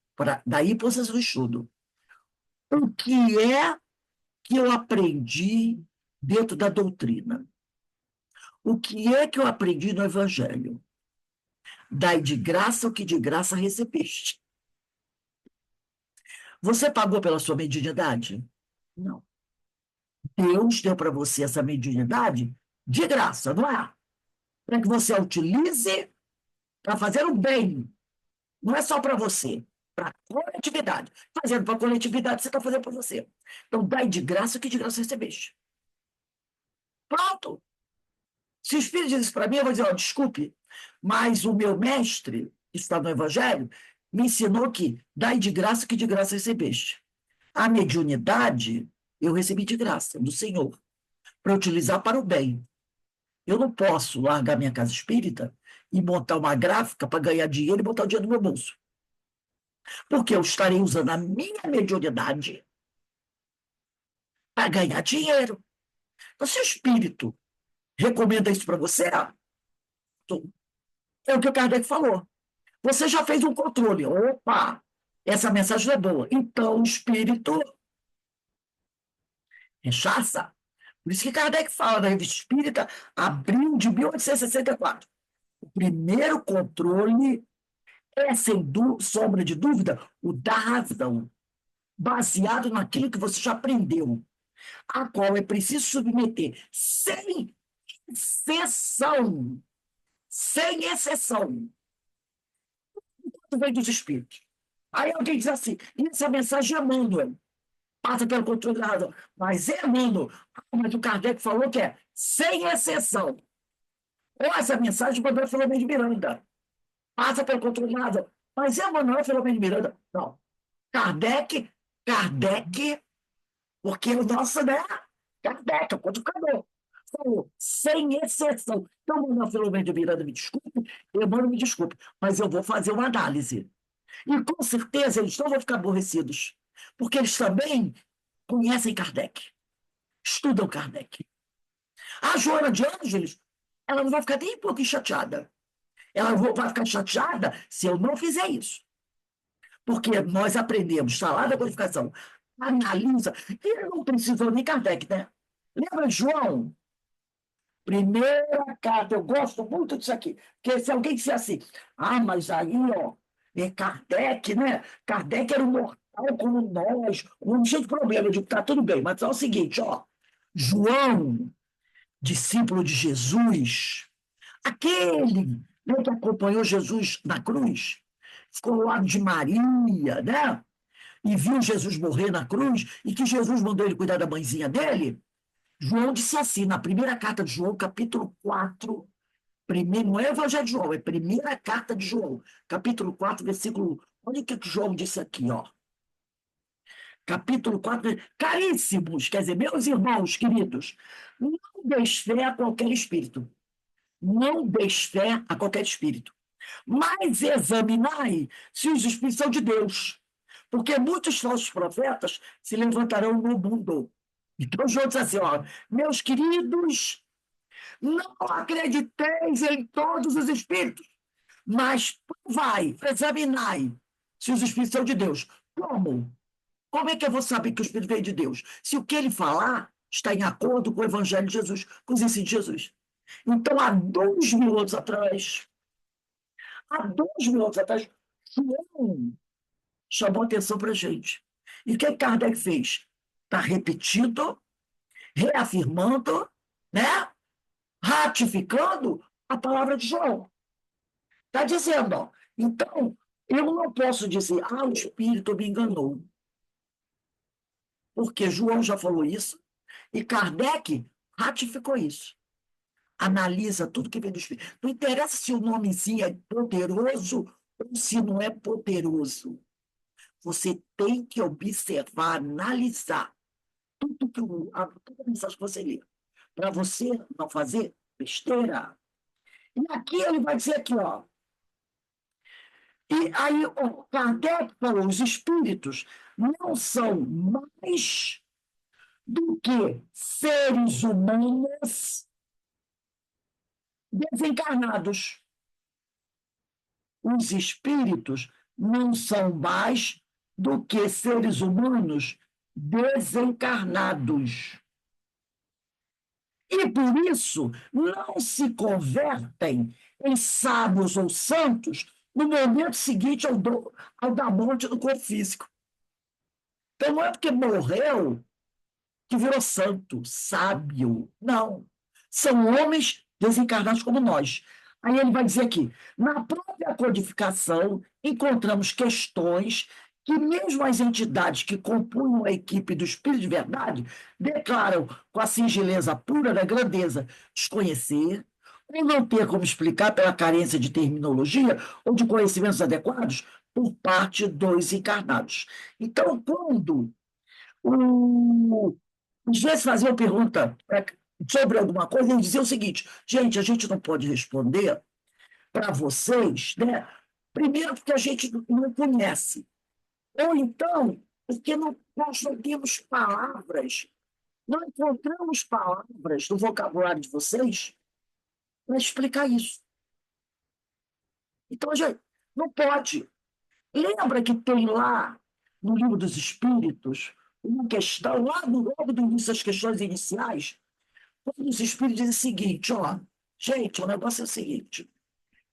Daí vocês o estudo. O que é que eu aprendi dentro da doutrina? O que é que eu aprendi no Evangelho? Dai de graça o que de graça recebeste. Você pagou pela sua mediunidade? Não. Deus deu para você essa mediunidade de graça, não é? Para que você a utilize para fazer o bem. Não é só para você, para a coletividade. Fazendo para a coletividade, você está fazendo para você. Então, dai de graça o que de graça recebeste. Pronto. Se o Espírito diz isso para mim, eu vou dizer, ó, desculpe, mas o meu mestre, que está no Evangelho, me ensinou que dai de graça o que de graça recebeste. A mediunidade eu recebi de graça do Senhor, para utilizar para o bem. Eu não posso largar minha casa espírita e montar uma gráfica para ganhar dinheiro e botar o dinheiro no meu bolso. Porque eu estarei usando a minha mediunidade para ganhar dinheiro. Então, se o espírito recomenda isso para você, é o que o Kardec falou. Você já fez um controle. Opa, essa mensagem não é boa. Então, o espírito rechaça. Por isso que Kardec fala na Revista Espírita, abril de 1864. O primeiro controle é, sem sombra de dúvida, o da razão, baseado naquilo que você já aprendeu, a qual é preciso submeter sem exceção. Sem exceção. Tudo vem dos espíritos. Aí alguém diz assim, essa mensagem é Emmanuel, passa pelo controle da razão. Mas é Emmanuel. Mas o Kardec falou que é sem exceção. Ou essa mensagem mandou Filomeno de Miranda, passa pelo controle da razão. Mas é Emmanuel Filomeno de Miranda? Não. Kardec, porque o nosso, né? Kardec, o codificador. Falou, sem exceção. Então, Manuel Filomeno de Miranda, me desculpe, Emmanuel, me desculpe, mas eu vou fazer uma análise. E com certeza eles não vão ficar aborrecidos, porque eles também conhecem Kardec, estudam Kardec. A Joana de Ângeles, ela não vai ficar nem um pouquinho chateada. Ela vai ficar chateada se eu não fizer isso. Porque nós aprendemos, falar da codificação, analisa, e não precisou nem Kardec, né? Lembra João? Primeira carta, eu gosto muito disso aqui. Porque se alguém disser assim, mas aí, ó, é Kardec, né? Kardec era um mortal como nós, um homem cheio de problema. Eu digo, tá tudo bem, mas é o seguinte, ó. João, discípulo de Jesus, aquele, né, que acompanhou Jesus na cruz, ficou ao lado de Maria, né? E viu Jesus morrer na cruz, e que Jesus mandou ele cuidar da mãezinha dele. João disse assim, na primeira carta de João, capítulo 4, primeiro, não é o Evangelho de João, é a primeira carta de João, capítulo 4, versículo. Olha o que João disse aqui, ó. Capítulo 4, caríssimos, quer dizer, meus irmãos queridos, não deis fé a qualquer espírito. Não deis fé a qualquer espírito. Mas examinai se os espíritos são de Deus. Porque muitos falsos profetas se levantarão no mundo. Então, João diz assim, ó, meus queridos, não acrediteis em todos os espíritos, mas vai, examinai se os espíritos são de Deus. Como? Como é que eu vou saber que o espírito veio de Deus? Se o que ele falar está em acordo com o Evangelho de Jesus, com os ensinos de Jesus. Então, há 2.000 anos atrás, João chamou atenção para a gente. E o que Kardec fez? Está repetindo, reafirmando, né? Ratificando a palavra de João. Está dizendo, ó, então, eu não posso dizer, o Espírito me enganou. Porque João já falou isso e Kardec ratificou isso. Analisa tudo que vem do Espírito. Não interessa se o nomezinho é poderoso ou se não é poderoso. Você tem que observar, analisar toda a mensagem que você lê, para você não fazer besteira. E aqui ele vai dizer aqui, ó. E aí o Kardec falou, os espíritos não são mais do que seres humanos desencarnados. Os espíritos não são mais do que seres humanos desencarnados. E por isso não se convertem em sábios ou santos no momento seguinte ao da morte do corpo físico. Então não é porque morreu que virou santo, sábio. Não. São homens desencarnados como nós. Aí ele vai dizer aqui: na própria codificação, encontramos questões que mesmo as entidades que compunham a equipe do Espírito de Verdade declaram com a singeleza pura da grandeza desconhecer, ou não ter como explicar pela carência de terminologia ou de conhecimentos adequados por parte dos encarnados. Então, quando o às vezes faziam pergunta sobre alguma coisa e diziam o seguinte: gente, a gente não pode responder para vocês, né? Primeiro, porque a gente não conhece, ou então, porque nós não temos palavras, não encontramos palavras no vocabulário de vocês para explicar isso. Então, gente, não pode. Lembra que tem lá no Livro dos Espíritos uma questão, lá logo do início, as questões iniciais, quando os espíritos dizem o seguinte, ó, gente, o negócio é o seguinte,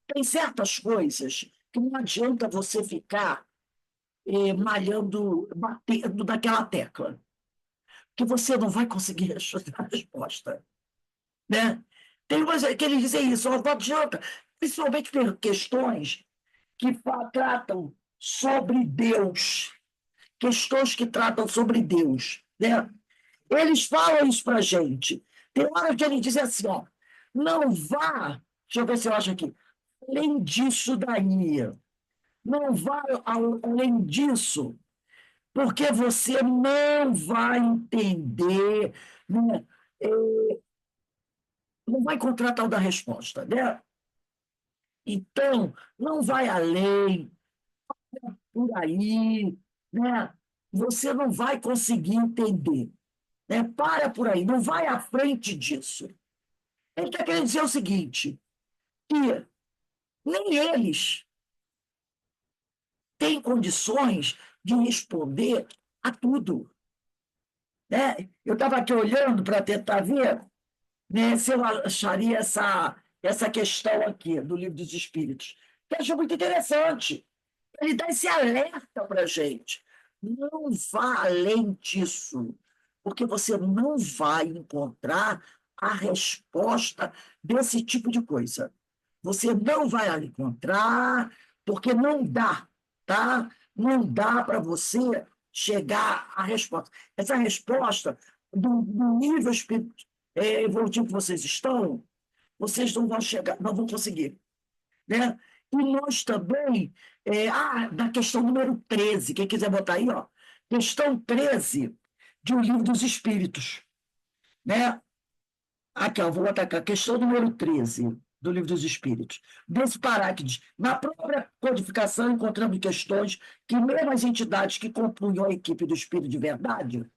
tem certas coisas que não adianta você ficar malhando, batendo naquela tecla, que você não vai conseguir achar a resposta, né? Tem umas que eles dizem isso, ó, não adianta, principalmente por questões que tratam sobre Deus, questões que tratam sobre Deus, né? Eles falam isso para a gente. Tem hora que ele diz assim, ó, não vá, deixa eu ver se eu acho aqui, além disso daí, não vá além disso, porque você não vai entender, né? É, não vai encontrar tal da resposta, né? Então, não vai além, por aí, né? Você não vai conseguir entender, né? Para por aí, não vai à frente disso. Ele está querendo dizer o seguinte, que nem eles têm condições de responder a tudo, né? Eu estava aqui olhando para tentar ver, né, se eu acharia essa questão aqui do Livro dos Espíritos, que eu acho muito interessante. Ele dá esse alerta para a gente. Não vá além disso, porque você não vai encontrar a resposta desse tipo de coisa. Você não vai encontrar, porque não dá, tá? Não dá para você chegar à resposta. Essa resposta, do nível evolutivo que vocês estão, vocês não vão chegar, não vão conseguir, né? E nós também, na questão número 13, quem quiser botar aí, ó, questão 13 de O Livro dos Espíritos, né? Aqui, ó, vou botar aqui, a questão número 13 do Livro dos Espíritos. Desse parágrafo, na própria codificação encontramos questões que mesmo as entidades que compunham a equipe do Espírito de Verdade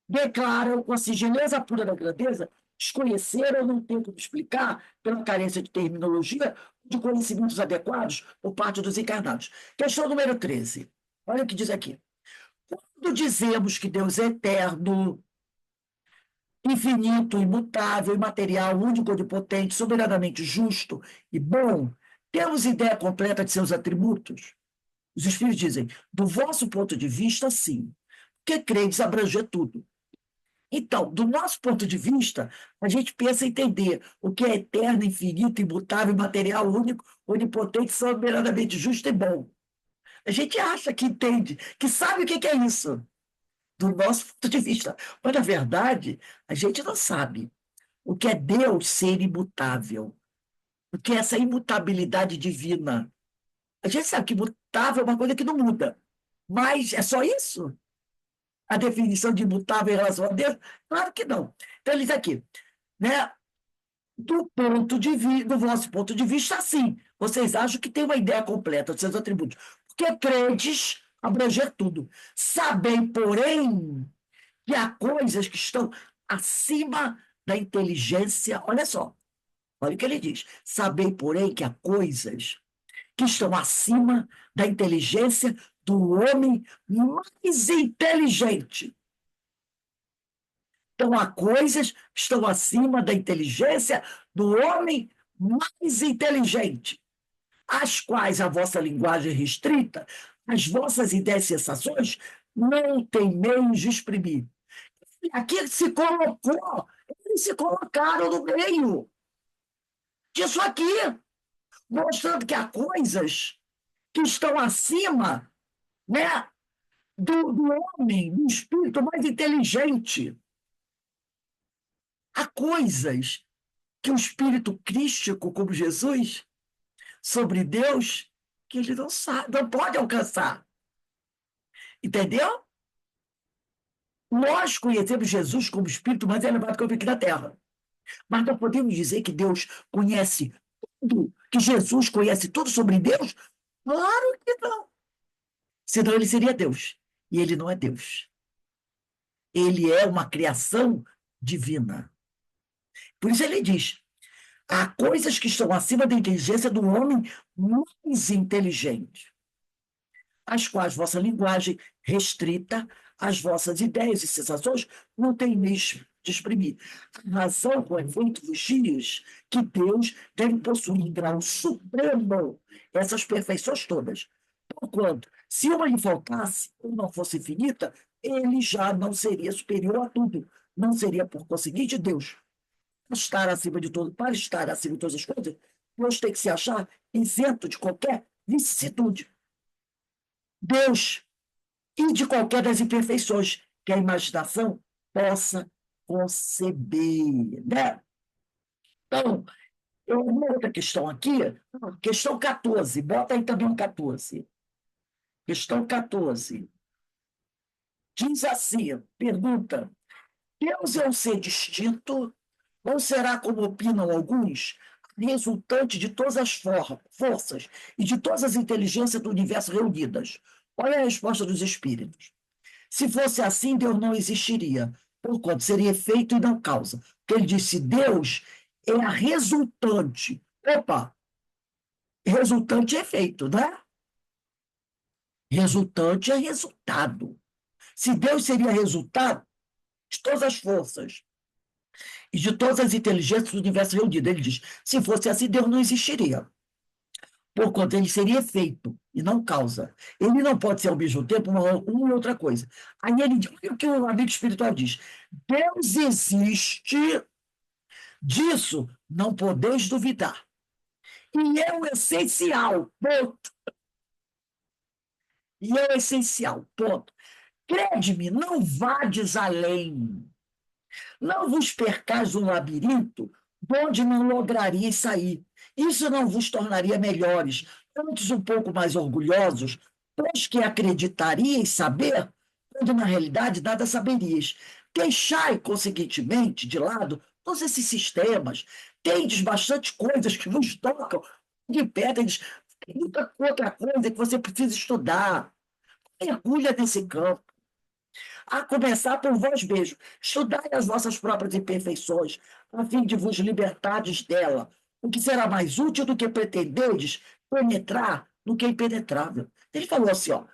declaram com a singeleza pura da grandeza desconhecer ou não ter como explicar pela carência de terminologia de conhecimentos adequados por parte dos encarnados. Questão número 13. Olha o que diz aqui. Quando dizemos que Deus é eterno, infinito, imutável, imaterial, único, onipotente, soberanamente justo e bom, temos ideia completa de seus atributos? Os Espíritos dizem, do vosso ponto de vista, sim, porque credes abranger tudo. Então, do nosso ponto de vista, a gente pensa em entender o que é eterno, infinito, imutável, material, único, onipotente, soberanamente justo e bom. A gente acha que entende, que sabe o que é isso, do nosso ponto de vista. Mas, na verdade, a gente não sabe o que é Deus ser imutável, o que é essa imutabilidade divina. A gente sabe que imutável é uma coisa que não muda, mas é só isso? A definição de imutável em relação a Deus? Claro que não. Então, ele diz aqui, né? Do vosso ponto de vista, sim. Vocês acham que tem uma ideia completa dos seus atributos. Porque credes abranger tudo. Sabem, porém, que há coisas que estão acima da inteligência. Olha só, olha o que ele diz. Sabem, porém, que há coisas que estão acima da inteligência do homem mais inteligente. Então, há coisas que estão acima da inteligência do homem mais inteligente, às quais a vossa linguagem restrita, as vossas ideias e sensações não têm meios de exprimir. E aqui ele se colocou, eles se colocaram no meio disso aqui, mostrando que há coisas que estão acima, né, do homem, do espírito mais inteligente. Há coisas que o espírito crístico, como Jesus, sobre Deus, que ele não sabe, não pode alcançar. Entendeu? Nós conhecemos Jesus como espírito mais elevado que houve aqui na Terra. Mas não podemos dizer que Deus conhece tudo, que Jesus conhece tudo sobre Deus? Claro que não. Senão ele seria Deus. E ele não é Deus. Ele é uma criação divina. Por isso ele diz: há coisas que estão acima da inteligência do homem mais inteligente, as quais vossa linguagem restrita, as vossas ideias e sensações não têm meio de exprimir. A razão, com efeito, vos diz que Deus deve possuir em grau supremo essas perfeições todas. Porquanto, se uma lhe faltasse ou não fosse infinita, ele já não seria superior a tudo. Não seria, por conseguinte, Deus. Estar acima de tudo, para estar acima de todas as coisas, Deus tem que se achar isento de qualquer vicissitude. Deus e de qualquer das imperfeições que a imaginação possa conceber, né? Então, uma outra questão aqui, questão 14, bota aí também um 14. Questão 14. Diz assim, pergunta: Deus é um ser distinto ou será, como opinam alguns, resultante de todas as forças e de todas as inteligências do universo reunidas? Olha a resposta dos espíritos. Se fosse assim, Deus não existiria, porquanto seria efeito e não causa. Porque ele disse: Deus é a resultante. Opa, resultante é efeito, né? Resultante é resultado. Se Deus seria resultado de todas as forças e de todas as inteligências do universo reunido, ele diz: se fosse assim, Deus não existiria. Porquanto ele seria efeito e não causa. Ele não pode ser ao mesmo tempo uma e outra coisa. Aí ele diz: olha o que o amigo espiritual diz: Deus existe, disso não podeis duvidar. E é o essencial, ponto. E é o essencial, ponto. Crede-me, não vades além. Não vos percais um labirinto onde não lograríeis sair. Isso não vos tornaria melhores, antes um pouco mais orgulhosos, pois que acreditaríeis saber, quando na realidade nada saberíeis. Deixai, consequentemente, de lado todos esses sistemas. Tendes bastante coisas que vos tocam de pé, tem muita outra coisa que você precisa estudar. Mergulha nesse campo. A começar por vós mesmos. Estudai as vossas próprias imperfeições, a fim de vos libertardes dela, o que será mais útil do que pretenderdes penetrar no que é impenetrável. Ele falou assim, ó: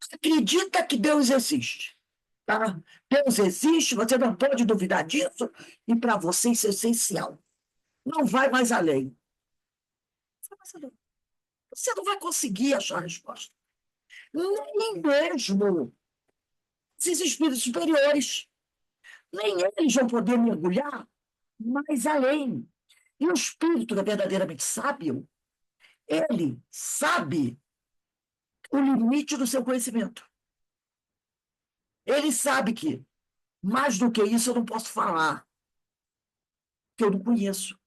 você acredita que Deus existe, tá? Deus existe, você não pode duvidar disso, e para você isso é essencial. Não vai mais além. Você não vai conseguir achar a resposta. Nem mesmo esses espíritos superiores. Nem eles vão poder mergulhar mais além. E o espírito que é verdadeiramente sábio, ele sabe o limite do seu conhecimento. Ele sabe que, mais do que isso, eu não posso falar, que eu não conheço.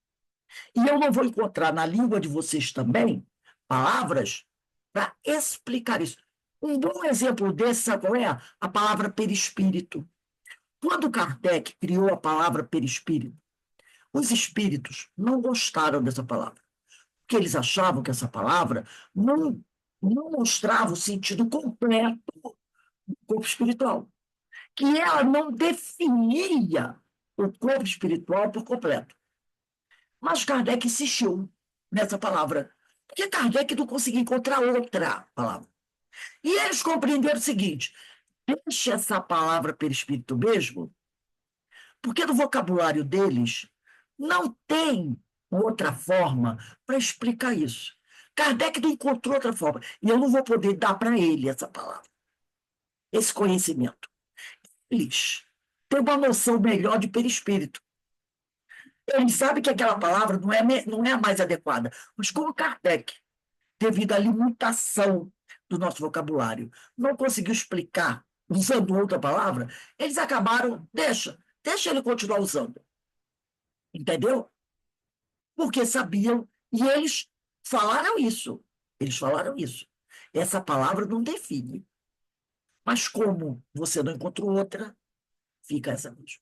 E eu não vou encontrar na língua de vocês também palavras para explicar isso. Um bom exemplo desse, sabe qual é? A palavra perispírito. Quando Kardec criou a palavra perispírito, os espíritos não gostaram dessa palavra, porque eles achavam que essa palavra não mostrava o sentido completo do corpo espiritual, que ela não definia o corpo espiritual por completo. Mas Kardec insistiu nessa palavra, porque Kardec não conseguia encontrar outra palavra. E eles compreenderam o seguinte: deixa essa palavra perispírito mesmo, Porque no vocabulário deles não tem outra forma para explicar isso. Kardec não encontrou outra forma. E eu não vou poder dar para ele essa palavra, esse conhecimento. Eles têm uma noção melhor de perispírito. Eles sabem que aquela palavra não é a mais adequada. Mas como Kardec, devido à limitação do nosso vocabulário, não conseguiu explicar usando outra palavra, eles acabaram, deixa ele continuar usando. Entendeu? Porque sabiam, e eles falaram isso. Eles falaram isso. Essa palavra não define. Mas como você não encontrou outra, fica essa mesmo.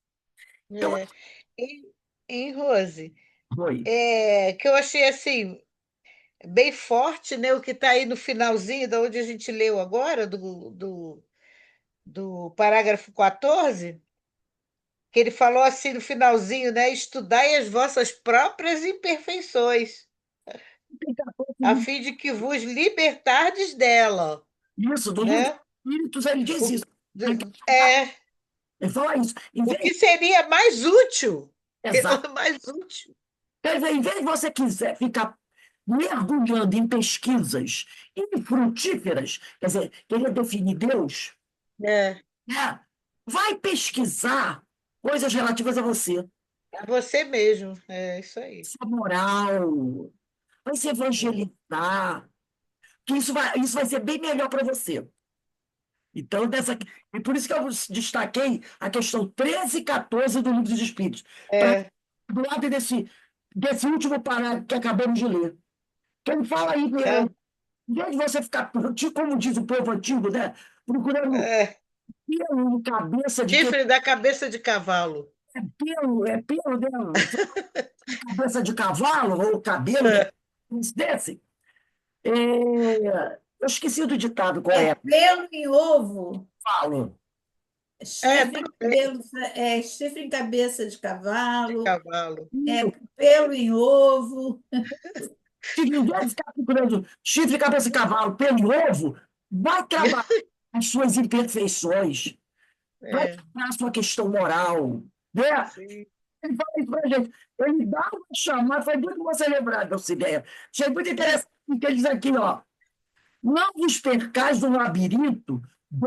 Então, É. E, e, Rose, foi. que eu achei assim bem forte, né? O que está aí no finalzinho, da onde a gente leu agora, do parágrafo 14, que ele falou assim no finalzinho, né? Estudai as vossas próprias imperfeições, a fim de que vos libertardes dela, Isso, do livro dos né? Espíritos, ele diz O, isso. é, Ele fala isso. o que seria mais útil, Exato. mais útil. Quer dizer, em vez de você quiser ficar mergulhando em pesquisas infrutíferas, quer dizer, querer definir Deus, É, né? Vai pesquisar coisas relativas a você. é você mesmo, é isso aí. Sua moral, vai se É, evangelizar, que isso vai ser bem melhor para você. Então, e por isso que eu destaquei a questão 13 e 14 do Livro dos Espíritos, para é, do lado desse último parágrafo que acabamos de ler. Que ele fala aí, é, em vez de você ficar, como diz o povo antigo, né, procurando é. pelo em cabeça de quem Chifre da cabeça de cavalo. é pelo, né, cabeça de cavalo ou cabelo de É, desse. É, eu esqueci do ditado qual É é. pelo em ovo, Falo. chifre em cabelo, chifre em cabeça de de cavalo, cavalo. pelo em ovo. Se ninguém ficar procurando chifre, cabeça de cavalo, pelo e ovo, vai trabalhar as suas imperfeições, vai É, trabalhar a sua questão moral. Né? sim. Ele fala isso pra gente. Ele dá uma chamada, foi muito bom você lembrar dessa ideia. Achei muito interessante que ele diz aqui, ó. Não vos percais do labirinto,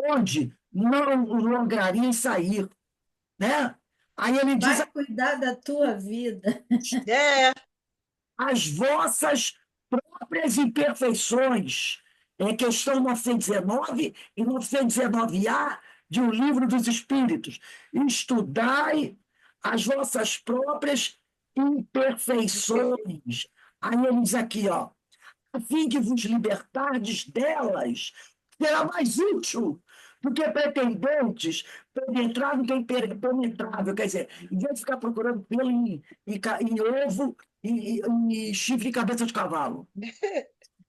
onde não lograreis sair. Né? Aí ele diz Vai cuidar da tua vida. É, as vossas próprias imperfeições. É questão 919 e 919A de O Livro dos Espíritos. Estudai as vossas próprias imperfeições. Aí ele diz aqui, ó, a fim de vos libertardes delas, será mais útil do que pretendentes penetrar no que é impenetrável. Quer dizer, em vez de ficar procurando pelo em ovo e chifre e cabeça de cavalo.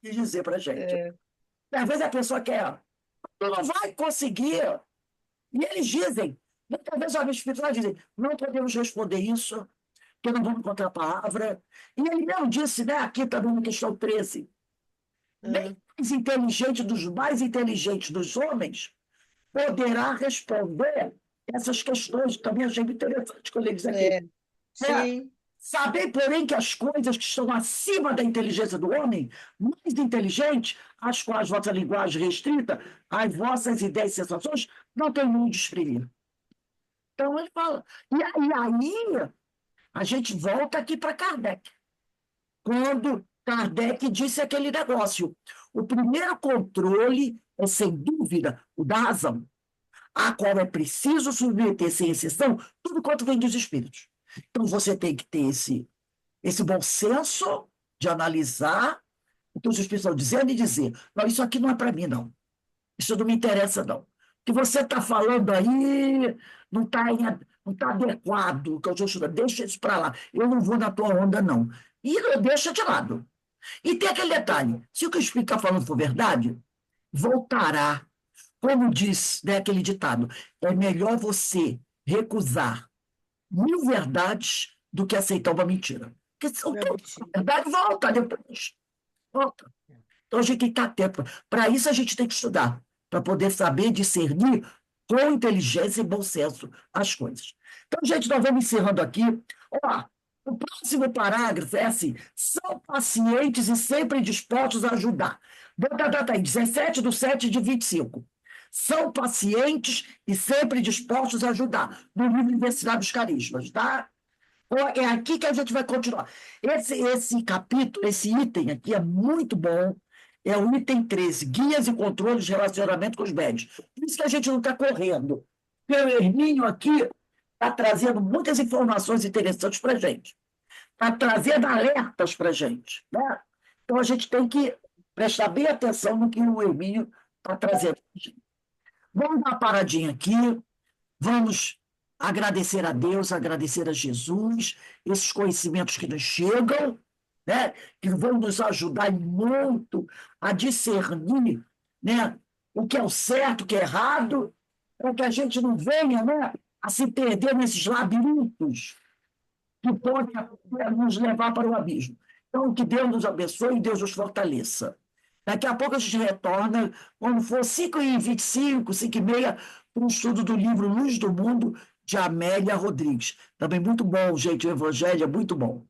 Quis dizer para a gente. é, Às vezes a pessoa quer, tu não vai conseguir. E eles dizem, muitas vezes os espirituais dizem, não podemos responder isso, porque não vamos encontrar a palavra. E ele mesmo disse, né, aqui também na questão 13, é, nem mais inteligente dos mais inteligentes dos homens poderá responder essas questões. Também achei muito interessante quando ele diz aqui. é, É, sim, sabei, porém, que as coisas que estão acima da inteligência do homem, mais inteligentes, as quais vossa linguagem restrita, as vossas ideias e sensações, não têm meio de exprimir. Então, ele fala. E aí, a gente volta aqui para Kardec. Quando Kardec disse aquele negócio. O primeiro controle é, sem dúvida, o da razão, a qual é preciso submeter, sem exceção, tudo quanto vem dos espíritos. Então, você tem que ter esse bom senso de analisar o que os espíritos estão dizendo e dizer: não, isso aqui não é para mim, não. Isso não me interessa, não. O que você está falando aí não tá adequado o que eu estou estudando. Deixa isso para lá. Eu não vou na tua onda, não. E deixa de lado. E tem aquele detalhe: se o que o espírito está falando for verdade, voltará. Como diz, né, aquele ditado, é melhor você recusar 1000 verdades do que aceitar uma mentira. Porque se não é a mentira. verdade volta depois. Volta. Então a gente tem que estar atento. Para isso a gente tem que estudar, para poder saber discernir com inteligência e bom senso as coisas. Então, gente, nós vamos encerrando aqui. Ó, o próximo parágrafo é assim: são pacientes e sempre dispostos a ajudar. Bota a data aí, 17/7/25. São pacientes e sempre dispostos a ajudar. No livro Universidade dos Carismas, tá? Então, é aqui que a gente vai continuar. Esse capítulo, esse item aqui é muito bom. É o item 13, guias e controles de relacionamento com os médios. Por isso que a gente não está correndo. O Hermínio aqui está trazendo muitas informações interessantes para a gente. Está trazendo alertas para a gente. Né? Então, a gente tem que prestar bem atenção no que o Hermínio está trazendo para a gente. Vamos dar uma paradinha aqui. Vamos agradecer a Deus, agradecer a Jesus, esses conhecimentos que nos chegam, né, que vão nos ajudar muito a discernir, né, o que é o certo, o que é errado, para que a gente não venha, né, a se perder nesses labirintos que podem nos levar para o abismo. Então, que Deus nos abençoe e Deus nos fortaleça. Daqui a pouco a gente retorna, quando for 5h25, 5h30, para um estudo do livro Luz do Mundo, de Amélia Rodrigues. Também muito bom, gente, o Evangelho é muito bom.